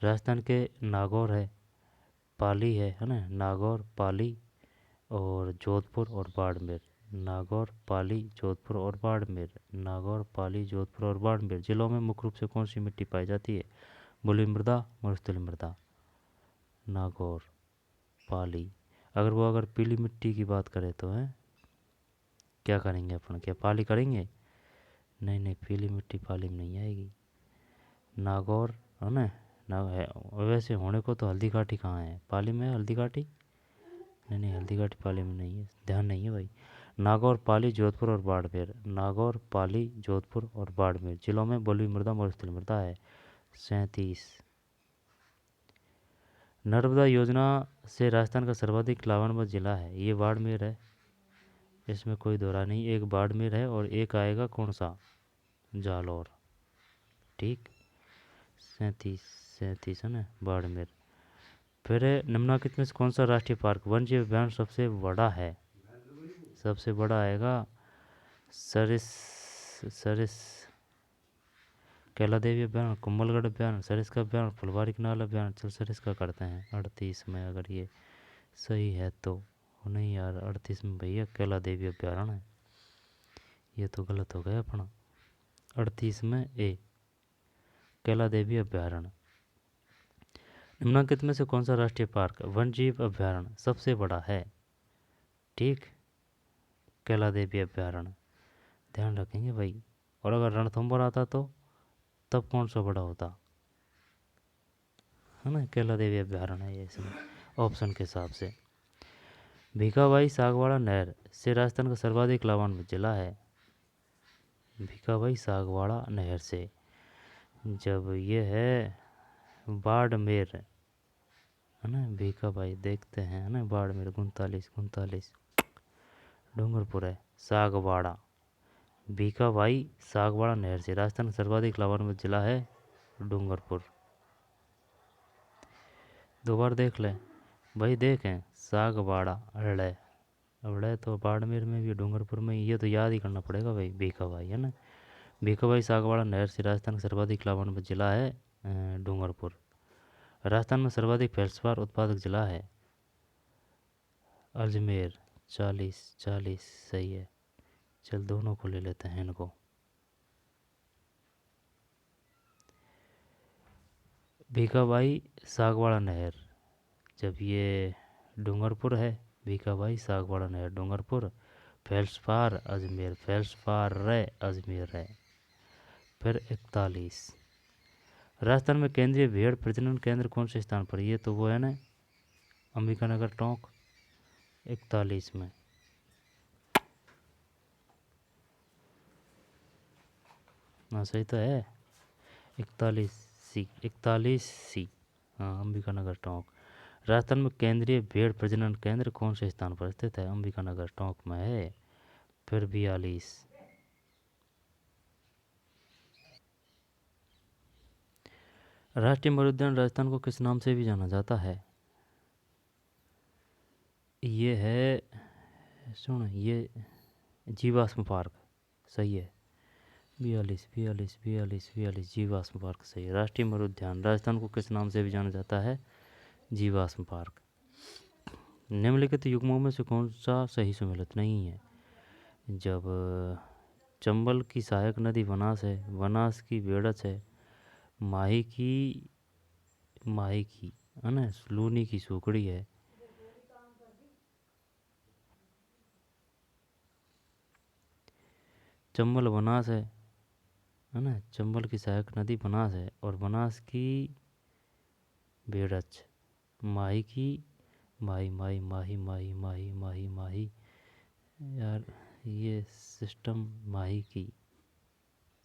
Speaker 1: राजस्थान के नागौर है पाली है ना, नागौर पाली और जोधपुर और बाड़मेर नागौर, पाली, जोधपुर और बाड़मेर। नागौर, पाली, जोधपुर और बाड़मेर जिलों में मुख्य रूप से कौन सी मिट्टी पाई जाती है? बलुई मृदा, मरुस्थलीय मृदा। नागौर, पाली। अगर पीली मिट्टी की बात करें तो है क्या करेंगे अपन? क्या पाली करेंगे? नहीं नहीं, पीली मिट्टी पाली में नहीं आएगी। नागौर है ना, ना है। वैसे होने को तो हल्दी घाटी कहाँ है? पाली में है हल्दी घाटी? नहीं नहीं, हल्दी घाटी पाली में नहीं है, ध्यान नहीं है भाई। नागौर, पाली, जोधपुर और बाड़मेर। नागौर, पाली, जोधपुर और बाड़मेर जिलों में बलुई मृदा, मरुस्थलीय मृदा है। 37। नर्मदा योजना से राजस्थान का सर्वाधिक लाभान्वित जिला है, ये बाड़मेर है, इसमें कोई दोहरा नहीं। एक बाड़मेर है और एक आएगा कौन सा? जालौर। ठीक। 37, 37 है ना, बाड़मेर। फिर निम्नलिखित में से कौन सा राष्ट्रीय पार्क वन्य जीव अभ्यारण्य सबसे बड़ा है? सबसे बड़ा आएगा सरिस सरिस कैला देवी अभ्यारण्य, कुंभलगढ़ अभ्यारण्य, सरिस्का अभ्यारण्य, फुलवारी कनाल अभ्यारण्य। चल सरिस्का करते हैं 38 में, अगर ये सही है तो। नहीं यार, 38 में भैया कैला देवी अभ्यारण्य है, ये तो गलत हो गया अपना। 38 में ए कैला देवी अभ्यारण्य। निम्नलिखित में से कौन सा राष्ट्रीय पार्क वन्य जीव अभ्यारण्य सबसे बड़ा है? ठीक, कैला देवी अभ्यारण्य, ध्यान रखेंगे भाई। और अगर रणथंभौर आता तो तब कौन सा बड़ा होता है ना? कैला देवी अभ्यारण्य है ये इसमें ऑप्शन के हिसाब से। भीखाबाई सागवाड़ा नहर से राजस्थान का सर्वाधिक लाभान्वित जिला है। भीखाबाई सागवाड़ा नहर से जब ये है बाड़मेर है ना, भीखाबाई देखते हैं है ना, बाड़मेर 39 डूंगरपुर है, सागवाड़ा। भीखाबाई सागवाड़ा नहर से राजस्थान का सर्वाधिक लाभान्वित जिला है डूंगरपुर। दो बार देख लें भाई, देखें सागवाड़ा अड़े अड़े तो बाड़मेर में भी, डूंगरपुर में, ये तो याद ही करना पड़ेगा भाई। भीखाबाई है ना, भीखाबाई सागवाड़ा नहर से राजस्थान का सर्वाधिक लाभान्वित जिला है डूंगरपुर। राजस्थान में सर्वाधिक फेल्सपार उत्पादक जिला है अजमेर। 40 सही है। चल दोनों को ले लेते हैं इनको। भीखाबाई सागवाड़ा नहर जब ये डूंगरपुर है, भीखाबाई सागवाड़ा नहर डूंगरपुर। फेल्सपार अजमेर, फेल्सपार अजमेर है। फिर 41, राजस्थान में केंद्रीय भेड़ प्रजनन केंद्र कौन से स्थान पर? ये तो वो है ना, अंबिकानगर टोंक। 41 में हाँ सही तो है, 41 सी हाँ, अंबिकानगर टोंक। राजस्थान में केंद्रीय भेड़ प्रजनन केंद्र कौन से स्थान पर स्थित है? अंबिकानगर टोंक में है। फिर 42, राष्ट्रीय मृद्यान राजस्थान को किस नाम से भी जाना जाता है? ये है, सुन, ये जीवाश्म पार्क सही है। 42 जीवाश्म पार्क सही है। राष्ट्रीय मरुद्यान राजस्थान को किस नाम से भी जाना जाता है? जीवाश्म पार्क। निम्नलिखित युग्मों में से कौन सा सही सम्मिलित नहीं है? जब चंबल की सहायक नदी बनास है, बनास की बेड़च है, माही की है ना, लूनी की सूखड़ी है। चंबल बनास है ना, चंबल की सहायक नदी बनास है, और बनास की बेड़च माही की, माही यार, ये सिस्टम माही की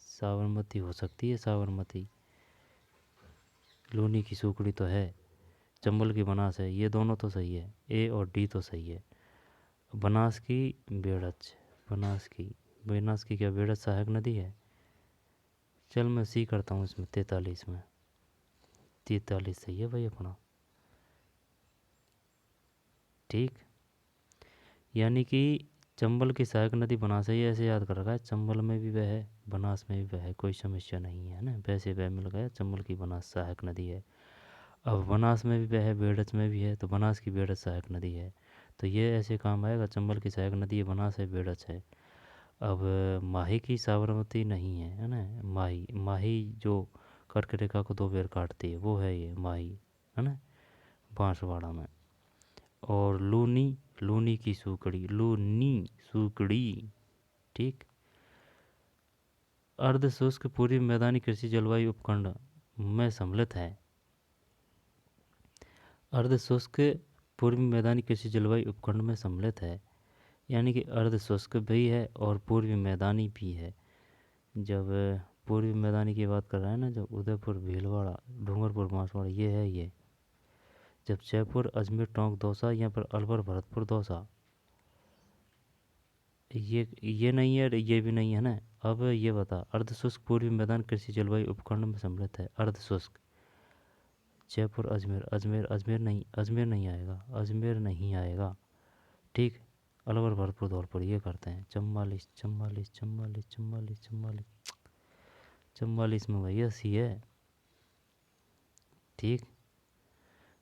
Speaker 1: साबरमती हो सकती है, साबरमती। लूनी की सूखड़ी तो है, चंबल की बनास है, ये दोनों तो सही है, ए और डी तो सही है। बनास की बेड़च, बनास की क्या बेड़च सहायक नदी है? चल मैं सी करता हूँ इसमें, 43 में। 43 सही है भाई अपना। ठीक, यानी कि चंबल की सहायक नदी बनास है, ये ऐसे याद कर रखा है, चंबल में भी वह है, बनास में भी वह है, कोई समस्या नहीं है ना, वैसे वह मिल गया, चंबल की बनास सहायक नदी है। अब बनास में भी वह है, बेड़च में भी है, तो बनास की बेड़च सहायक नदी है। तो ये ऐसे काम आएगा। चंबल की सहायक नदी है, बनास है, बेड़च है। अब माही की साबरमती नहीं है, है ना। माही माही जो कर्क रेखा को दो बेर काटती है वो है ये माही, है ना, बांसवाड़ा में। और लूनी, लूनी की सूकड़ी, लूनी सूकड़ी, ठीक। अर्ध शुष्क पूर्वी मैदानी कृषि जलवायु उपखंड में सम्मिलित है। अर्ध शुष्क पूर्वी मैदानी कृषि जलवायु उपखंड में सम्मिलित है, यानी कि अर्ध शुष्क भी है और पूर्वी मैदानी भी है। जब पूर्वी मैदानी की बात कर रहा है ना, जब उदयपुर, भीलवाड़ा, डूंगरपुर, बांसवाड़ा, ये है ये। जब जयपुर, अजमेर, टोंक, दौसा, यहाँ पर अलवर, भरतपुर, दौसा, ये नहीं है, ये भी नहीं है ना। अब ये बता, अर्ध शुष्क पूर्वी मैदान कृषि जलवायु उपखंड में सम्मिलित है। अर्ध शुष्क जयपुर, अजमेर, अजमेर नहीं आएगा, अजमेर नहीं आएगा, ठीक। अलवर, भरतपुर, धौलपुर, ये करते हैं। 44, 44, 44, 44, 44, 44 में भैया सी है, ठीक।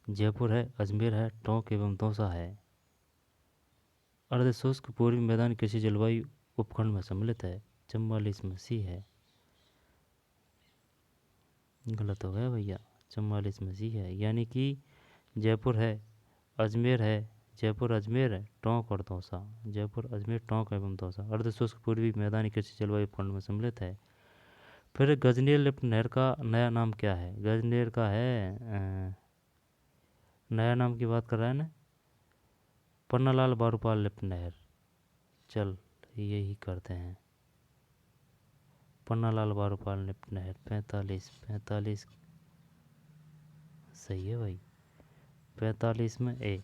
Speaker 1: जयपुर है, अजमेर है, टोंक एवं दौसा है। अर्ध शुष्क पूर्वी मैदान कृषि जलवायु उपखंड में सम्मिलित है। 44 में सी है, गलत हो गया भैया। 44 में सी है, यानी कि जयपुर है, अजमेर है, जयपुर, अजमेर है, टोंक और दौसा, जयपुर, अजमेर, टोंक एवं दौसा अर्ध शुष्क पूर्वी मैदानी कृषि जलवायु उपखंड में सम्मिलित है। फिर गजनेर लिफ्ट नहर का नया नाम क्या है? गजनेर का है नया नाम की बात कर रहा है ना, पन्नालाल बारूपाल लिफ्ट नहर। चल यही करते हैं, पन्नालाल बारूपाल लिफ्ट नहर। 45, 45 सही है भाई। 45 में ए,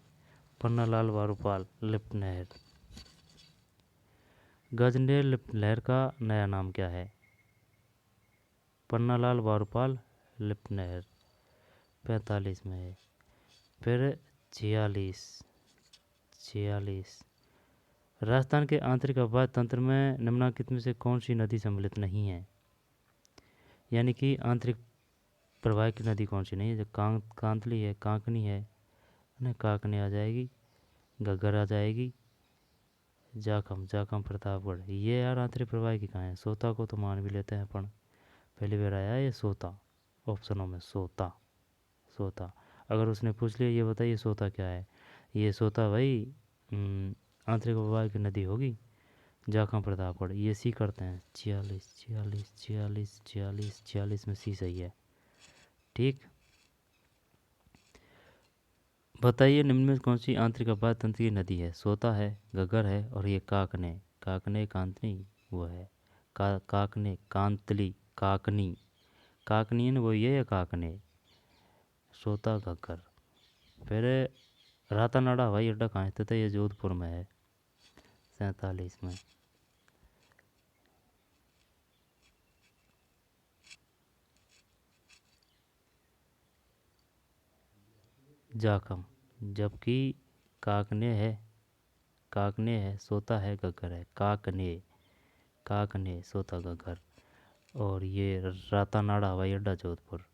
Speaker 1: पन्नालाल बारूपाल लिफ्ट नहर। गजनेर लिफ्ट नहर का नया नाम क्या है? पन्नालाल बारूपाल लिफ्ट नहर। 45 में है। फिर 46, 46 राजस्थान के आंतरिक आवास तंत्र में निम्नलिखित में से कौन सी नदी सम्मिलित नहीं है? यानी कि आंतरिक प्रवाह की नदी कौन सी नहीं है? जो कांतली है, कांकनी है ना, काकनी आ जाएगी, घग्गर आ जाएगी, जाखम, जाखम प्रतापगढ़, ये यार आंतरिक प्रवाह की कहाँ है? सोता को तो मान भी लेते हैं अपन, पहली बार आया ये सोता ऑप्शनों में, सोता, सोता। अगर उसने पूछ लिया ये बताइए सोता क्या है, ये सोता भाई आंतरिक प्रवाह की नदी होगी, जाखम प्रतापगढ़, ये सी करते हैं। 46, 46, 46, 46, 46 में सी सही है, ठीक। बताइए निम्न में कौन सी आंतरिक आवास तंत्र की नदी है? सोता है, घग्गर है और ये काकने, काकने कांतनी वो है, काकने, कांतली, काकनी, काकनी है ना वो, ये है काकने, सोता, घग्गर। फिर रातानाडा हवाई अड्डा कहाँ स्थित है? ये जोधपुर में है। 47 में। जाखम, जबकि काकने है, काकने है, सोता है, घग्गर है, काकने, काकने, सोता, घग्गर। और ये रातानाडा हवाई अड्डा जोधपुर।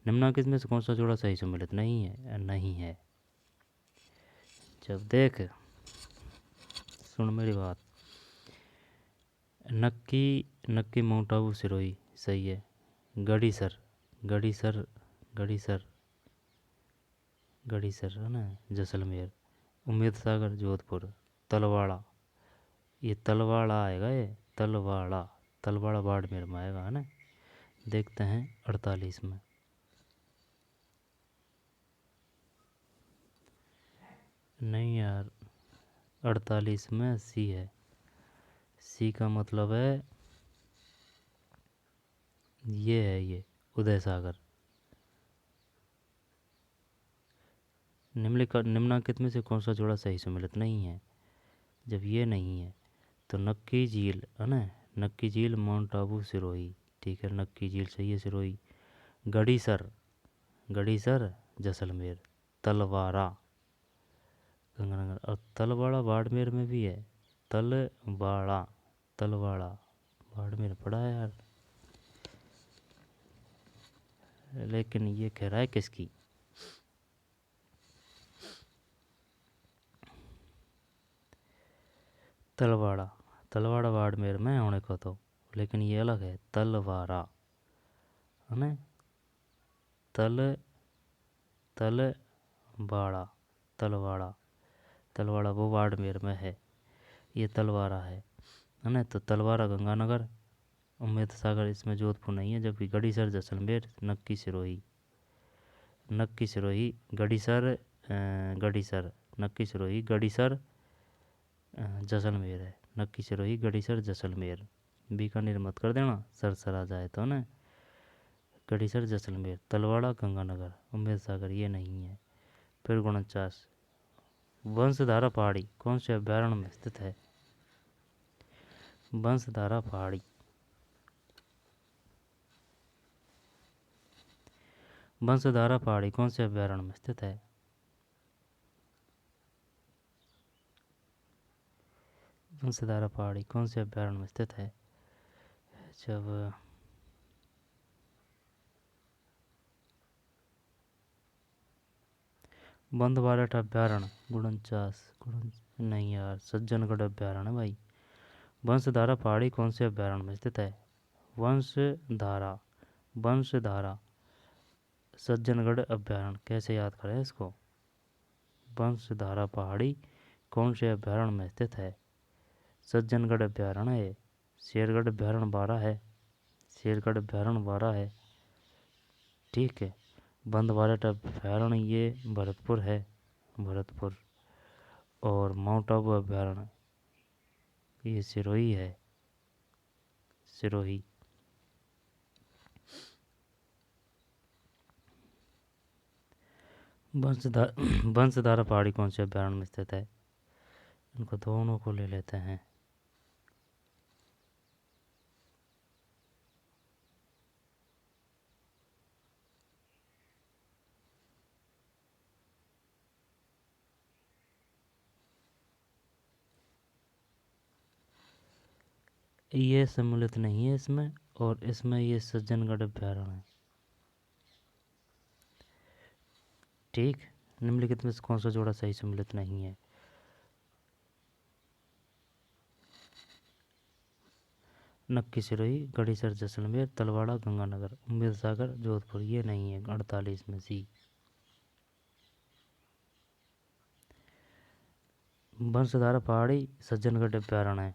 Speaker 1: निम्नलिखित में से कौन सा जोड़ा सही सम्मिलित नहीं है? नहीं है। जब देख, सुन मेरी बात, नक्की, नक्की, माउंट आबू, सिरोही सही है। गढ़ीसर, गढ़ीसर, गढ़ीसर, गढ़ीसर है ना, जैसलमेर। उम्मेद सागर, जोधपुर। तलवाड़ा, ये तलवाड़ा आएगा, ये तलवाड़ा, तलवाड़ा बाड़मेर में आएगा, है ना। देखते हैं 48 में। नहीं यार, 48 में सी है। सी का मतलब है ये है, ये उदय सागर। निम्नलिखित में से कौन सा जोड़ा सही सम्मिलित नहीं है? जब ये नहीं है तो नक्की झील, है ना, नक्की झील, माउंट आबू, सिरोही, ठीक है, नक्की झील सही है, सिरोही। गढ़ीसर, गढ़ीसर, जैसलमेर। तलवाड़ा, गंगानगर, और तलवाड़ा बाड़मेर में भी है। तलवाड़ा, तलवाड़ा बाड़मेर पड़ा है यार, लेकिन ये कह रहा है किसकी? तलवाड़ा, तलवाड़ा बाड़मेर में होने को तो, लेकिन ये अलग है, तलवाड़ा है ना। तल तलवाड़ा, तलवाड़ा, तलवाड़ा वो बाड़मेर में है, ये तलवाड़ा है ना। तो तलवाड़ा गंगानगर, उम्मेद सागर इसमें जोधपुर नहीं है, जबकि गड़ीसर जैसलमेर नक्की सिरोही, नक्की सिरोही गड़ीसर, गड़ीसर नक्की सिरोही गड़ीसर जैसलमेर है, नक्की सिरोही गड़ीसर जैसलमेर। बीकानेर मत कर देना, सर आ जाए तो ना। गड़ीसर जैसलमेर, तलवाड़ा गंगानगर, उम्मेद सागर ये नहीं है। फिर 49, वंशधारा पहाड़ी कौन से अभ्यारण्य में स्थित है? वंशधारा पहाड़ी, वंशधारा पहाड़ी कौन से अभ्यारण्य में स्थित है? वंशधारा पहाड़ी कौन से अभ्यारण्य में स्थित है? जब बंदवारट अभ्यारण्य, 49, नहीं यार, सज्जनगढ़ अभ्यारण्य भाई। वंशधारा पहाड़ी कौन से अभ्यारण्य में स्थित है? वंशधारा, वंशधारा सज्जनगढ़ अभ्यारण्य, कैसे याद करें इसको? वंशधारा पहाड़ी कौन से अभ्यारण्य में स्थित है? सज्जनगढ़ अभ्यारण्य है। शेरगढ़ अभ्यारण्य 12 है, शेरगढ़ अभ्यारण्य 12 है, ठीक है। बंदवारट अभ्यारण्य ये भरतपुर है, भरतपुर। और माउंट आबू अभ्यारण्य ये सिरोही है, सिरोही। वंशधारा पहाड़ी कौन से अभ्यारण्य में स्थित है? इनको दोनों को ले लेते हैं। ये सम्मिलित नहीं है इसमें, और इसमें ये सज्जनगढ़ अभ्यारण्य है, ठीक। निम्नलिखित में से कौन सा जोड़ा सही सम्मिलित नहीं है? नक्की सिरोही गड़ीसर जैसलमेर तलवाड़ा गंगानगर, उम्मेद सागर जोधपुर ये नहीं है। 48 में सी। वंशधारा पहाड़ी सज्जनगढ़ अभ्यारण्य है,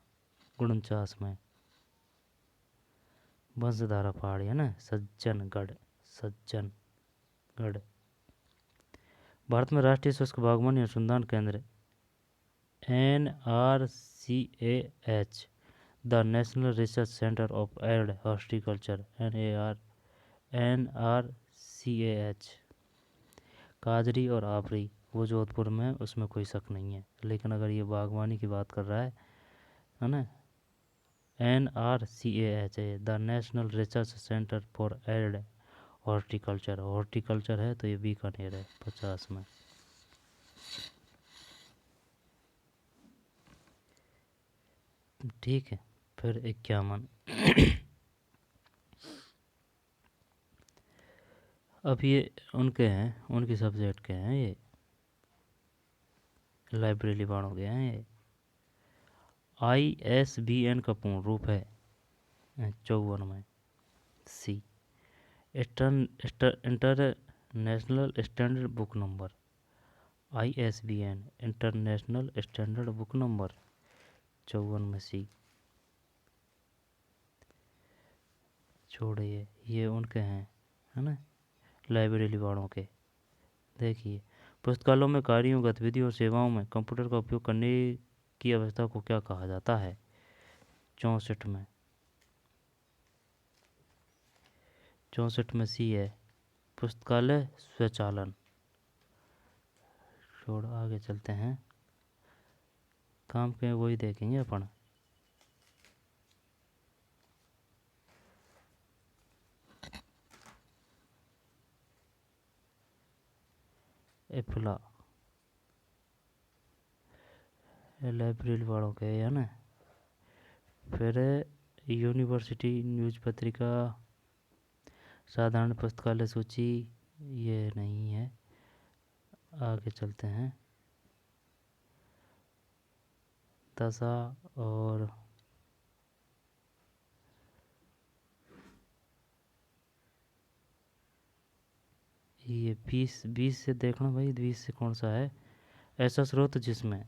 Speaker 1: 49 में। वंशधारा पहाड़ी है ना, सज्जनगढ़, सज्जनगढ़। भारत में राष्ट्रीय शुष्क बागवानी अनुसंधान केंद्र NRCAH, the national research centre of arid horticulture, NRCAH, काजरी और आवरी वो जोधपुर में है, उसमें कोई शक नहीं है। लेकिन अगर ये बागवानी की बात कर रहा है ना, NRCAH है, the national research centre for arid horticulture, horticulture है तो ये बीकानेर है, 50 में। ठीक है। फिर 51, अब ये उनके हैं, उनकी सब्जेक्ट के हैं, ये लाइब्रेरी वालों के हैं। ये ISBN का पूर्ण रूप है 54 में सी। International standard book number, ISBN international standard book number 54 में सी। छोड़िए, ये उनके हैं, है ना, लाइब्रेरी वालों के। देखिए, पुस्तकालयों में कार्यों, गतिविधियों और सेवाओं में कंप्यूटर का उपयोग करने की अवस्था को क्या कहा जाता है? 64 में, 64 में सी है, पुस्तकालय स्वचालन। छोड़, आगे चलते हैं, काम के वही देखेंगे अपन। एफला लाइब्रेरी वालों के है ना। फिर यूनिवर्सिटी न्यूज पत्रिका, साधारण पुस्तकालय सूची ये नहीं है। आगे चलते हैं, द इतना सा। और ये 20 से देखना भाई, 20 से कौन सा है। ऐसा स्रोत जिसमें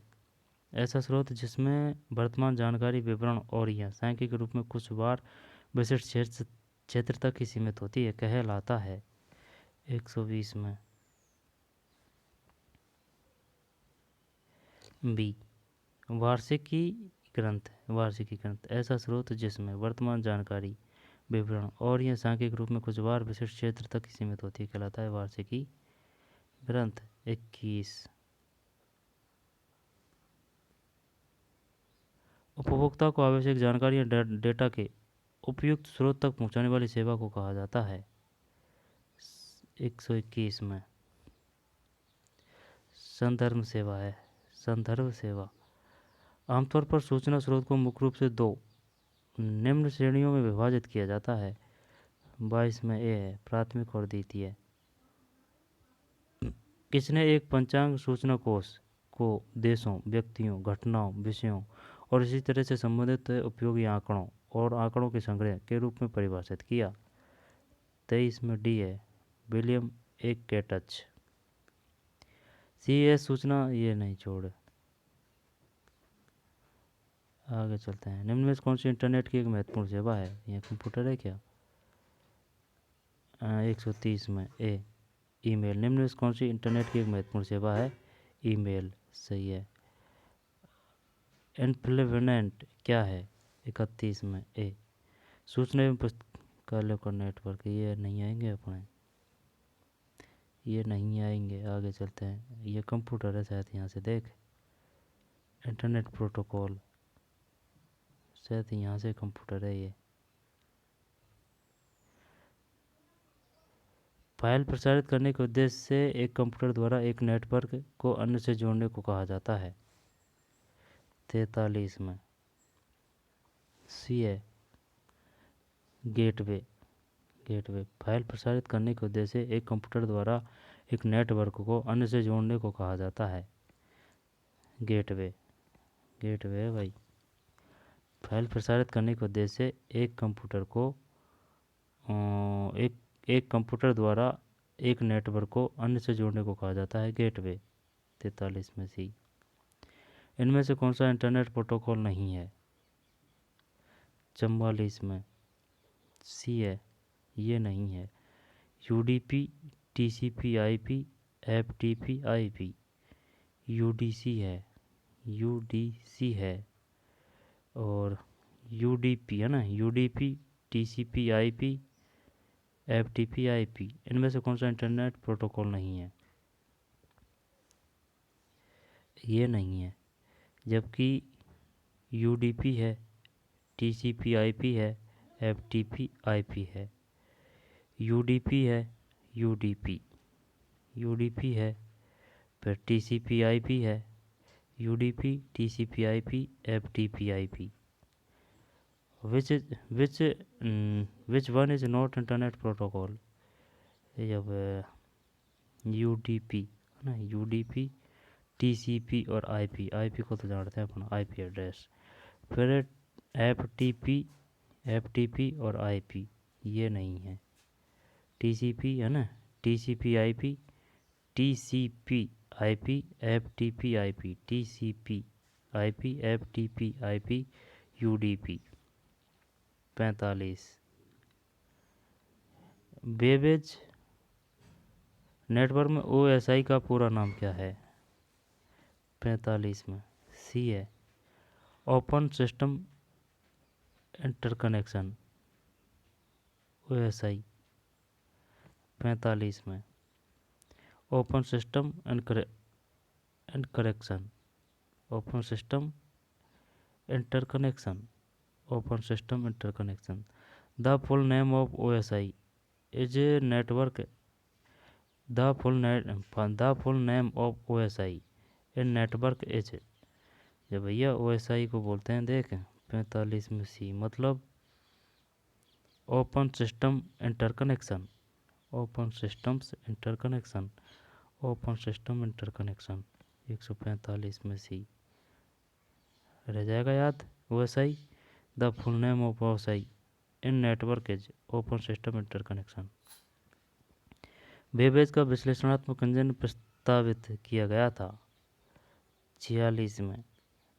Speaker 1: ऐसा स्रोत जिसमें वर्तमान जानकारी विवरण और या सांख्यिक रूप में कुछ बार विशिष्ट क्षेत्र तक ही सीमित होती है कहलाता है। 120 में बी, वार्षिकी ग्रंथ ऐसा स्रोत जिसमें वर्तमान जानकारी विवरण और यह सांख्यिक रूप में कुछ बार विशिष्ट क्षेत्र तक ही सीमित होती है कहलाता है वार्षिकी ग्रंथ। 21, उपभोक्ता को आवश्यक जानकारी या डेटा के उपयुक्त स्रोत तक पहुंचाने वाली सेवा को कहा जाता है। 121 में संदर्भ सेवा आमतौर पर सूचना स्रोत को मुख्य रूप से दो निम्न श्रेणियों में विभाजित किया जाता है। 22 में ए है प्राथमिक और द्वितीय। किसने एक पंचांग सूचना कोष को देशों, व्यक्तियों, घटनाओं, विषयों और इसी तरह से संबंधित उपयोगी आंकड़ों और आंकड़ों के संग्रह के रूप में परिभाषित किया। 23 में डी है विलियम ए केटच। सी एस सूचना ये नहीं छोड़, आगे चलते हैं। निम्न में कौन सी इंटरनेट की एक महत्वपूर्ण सेवा है? यह कंप्यूटर है क्या? 130 में ए ईमेल। निम्न में कौन सी इंटरनेट की एक महत्वपूर्ण सेवा है? ईमेल, सही है। इन्फ्लुएंट क्या है? 31 में ए सूचना एवं पुस्तकालय का नेटवर्क। ये नहीं आएंगे अपने, ये नहीं आएंगे। आगे चलते हैं। ये कंप्यूटर है शायद, यहाँ से देख इंटरनेट प्रोटोकॉल, शायद यहाँ से कंप्यूटर है ये। फाइल प्रसारित करने के उद्देश्य से एक कंप्यूटर द्वारा एक नेटवर्क को अन्य से जोड़ने को कहा जाता है। 43 में सी है गेटवे। फाइल प्रसारित करने के उद्देश्य से एक कंप्यूटर द्वारा एक नेटवर्क को अन्य से जोड़ने को कहा जाता है गेटवे है भाई। फाइल प्रसारित करने के उद्देश्य से एक कंप्यूटर को एक कंप्यूटर द्वारा एक नेटवर्क को अन्य से जोड़ने को कहा जाता है गेटवे। 43 में सी। इनमें से कौन सा इंटरनेट प्रोटोकॉल नहीं है? 44 में सी है, ये नहीं है। UDP, TCP IP, FTP IP. UDC है और यूडीपी है ना, UDP, TCP IP, FTP IP. इनमें से कौन सा इंटरनेट प्रोटोकॉल नहीं है? ये नहीं है। जबकि यूडीपी है, टीसीपी आईपी है, एफटीपी आईपी है। यूडीपी है, यूडीपी है, फिर टीसीपी आईपी है, UDP, TCP IP, FTP IP. which one is not internet protocol? जब यूडीपी है ना, यूडीपी, टीसीपी और आईपी को तो जानते हैं अपन, आईपी एड्रेस। फिर एफटीपी और आईपी, ये नहीं है। टीसीपी है ना, TCP IP, FTP IP, TCP IP, FTP IP, UDP. 45 Babbage network में ओएसआई का पूरा नाम क्या है? 45 में सी है ओपन सिस्टम इंटरकनेक्शन, ओएसआई। 45 में open system interconnection, open system interconnection, open system interconnection. The full name of OSI is a network. The full name of OSI a network is. जब भैया ओएसआई को बोलते हैं देख 45 में सी, मतलब open system interconnection, open systems interconnection, open system interconnection. 145 में सी। रह जाएगा याद। OSI, the full name of OSI in network is open system interconnection. Babbage का विश्लेषणात्मक इंजन प्रस्तावित किया गया था 46 में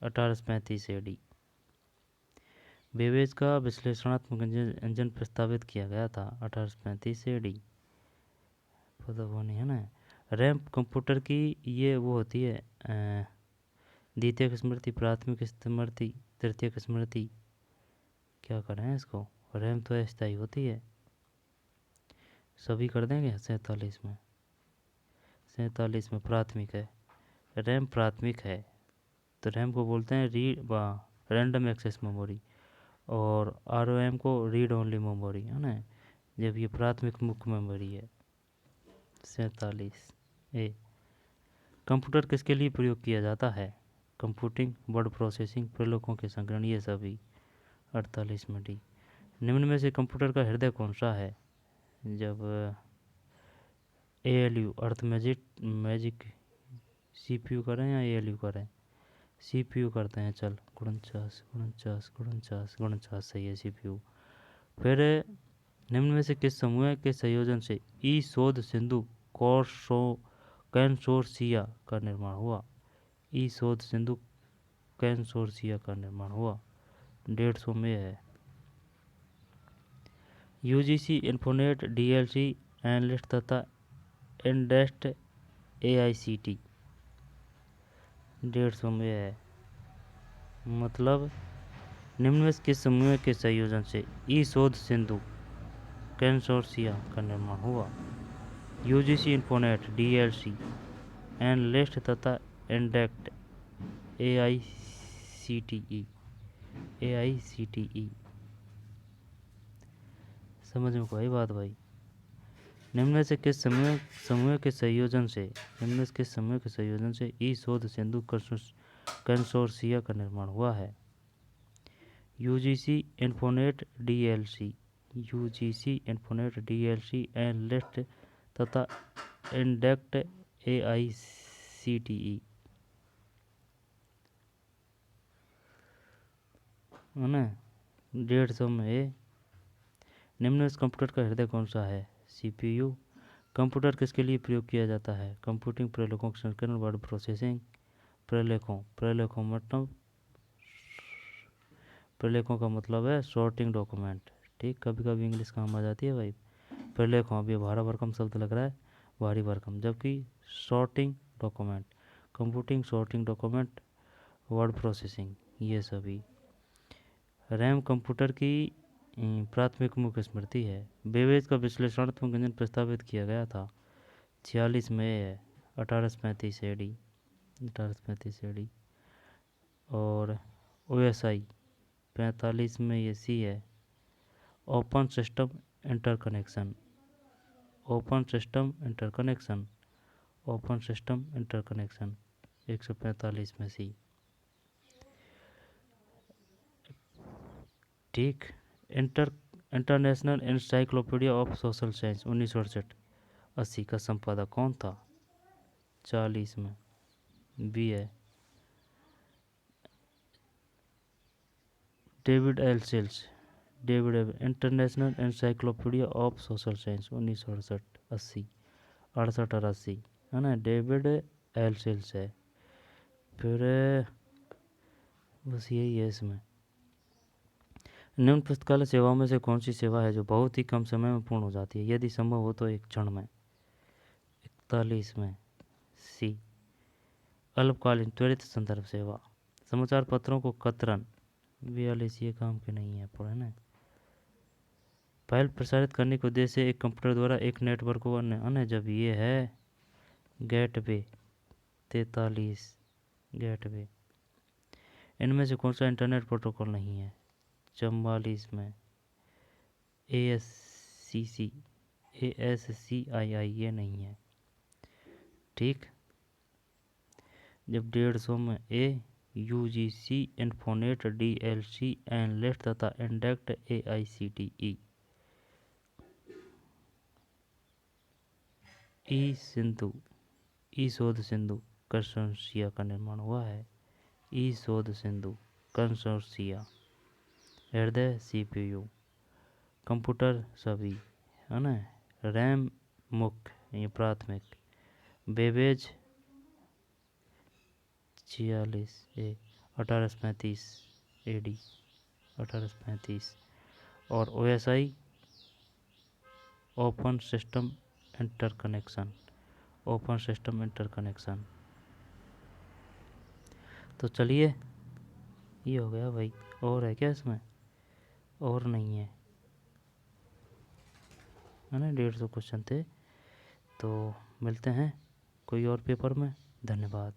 Speaker 1: 1835 AD। बेबेज का विश्लेषणात्मक इंजन प्रस्तावित किया गया था 1835 AD। पता वो नहीं है ना। रैम कंप्यूटर की ये वो होती है द्वितीयक स्मृति, प्राथमिक स्मृति, तृतीयक स्मृति, क्या करें इसको। रैम तो अस्थायी होती है। सभी कर देंगे। 47 में प्राथमिक है। रैम प्राथमिक है तो रैम को बोलते हैं रैंडम एक्सेस मेमोरी, और ROM को रीड ओनली मेमोरी है ना, जब ये प्राथमिक मुख्य मेमोरी है। 47A। कंप्यूटर किसके लिए प्रयोग किया जाता है। कंप्यूटिंग, वर्ड प्रोसेसिंग, प्रलेखों के संग्रहण, ये सभी। 48 में D। निम्न में से कंप्यूटर का हृदय कौन सा है। जब ALU मैजिक CPU करें या ALU करें। CPU करते हैं। चल 49 सही है CPU। फिर निम्न में से किस समूह के संयोजन से ई शोध सिंधु कैंसोर्सिया का निर्माण हुआ। ई शोध सिंधु कैंसोर्सिया का निर्माण हुआ। 150 में है। UGC, इन्फोनेट, DLC, एनालिस्ट तथा इंडेस्ट AICT 150 में है। मतलब निम्न में किस समूह के संयोजन से ई शोध सिंधु कैंसोर्सिया का निर्माण हुआ। UGC, इन्फोनेट, DLC, एनालिस्ट तथा इंडेस्ट AICTE। समझ में कोई बात भाई। निम्न में से किस समूह के संयोजन से ई शोध सिंधु कंसोर्सिया का निर्माण हुआ है। UGC, इन्फोनेट, DLC, एनालिस्ट तथा इंडेस्ट AICTE है ना। 150 में। निम्न में कंप्यूटर का हृदय कौन सा है। CPU। कंप्यूटर किसके लिए प्रयोग किया जाता है। कंप्यूटिंग, प्रलेखों का संस्करण, वर्ड प्रोसेसिंग। प्रलेखों का मतलब है सॉर्टिंग डॉक्यूमेंट। ठीक, कभी कभी इंग्लिश काम आ जाती है भाई। प्रलेखों, अभी भारा भरकम शब्द लग रहा है, भारी भरकम, जबकि sorting document, computing, sorting document, word processing, ये सभी। रैम कंप्यूटर की प्राथमिक मुख्य स्मृति है। बेबेज का विश्लेषणात्मक इंजन प्रस्तावित किया गया था 46 में है 1835 AD। और OSI 45 में ये C है। ओपन सिस्टम इंटरकनेक्शन 145 में C। ठीक। International encyclopedia of social science 1968-80 का संपादक कौन था। 40 में B है। David international encyclopedia of social science 1968-80, 68 और 80 है ना। डेविड एल्सेल्स है। फिर बस यही है इसमें। निम्न पुस्तकालय सेवाओं में से कौन सी सेवा है जो बहुत ही कम समय में पूर्ण हो जाती है, यदि संभव हो तो एक क्षण में। 41 में C। अल्पकालीन त्वरित संदर्भ सेवा। समाचार पत्रों को कतरन 42 ये काम के नहीं है, पढ़े ना। फाइल प्रसारित करने के उद्देश्य से एक कंप्यूटर द्वारा एक नेटवर्क को अन्य जब ये है गेटवे। 43 गेटवे। इनमें से कौन सा इंटरनेट प्रोटोकॉल नहीं है। 44 में ASCII ये नहीं है। ठीक। जब 150 में UGC, इन्फोनेट, DLC, एनालिस्ट तथा इंडेस्ट AICTE। ई शोध सिंधु कंसोर्सिया का निर्माण हुआ है। ई शोध सिंधु कंसोर्सिया, हृदय CPU, कंप्यूटर सभी, है ना, रैम मुख्य ये प्राथमिक, बेबेज 46 1835 AD 1835, और OSI open system interconnection, open system interconnection. तो चलिए ये हो गया भाई, और है क्या इसमें? और नहीं है ना, 150 क्वेश्चन थे। तो मिलते हैं कोई और पेपर में। धन्यवाद।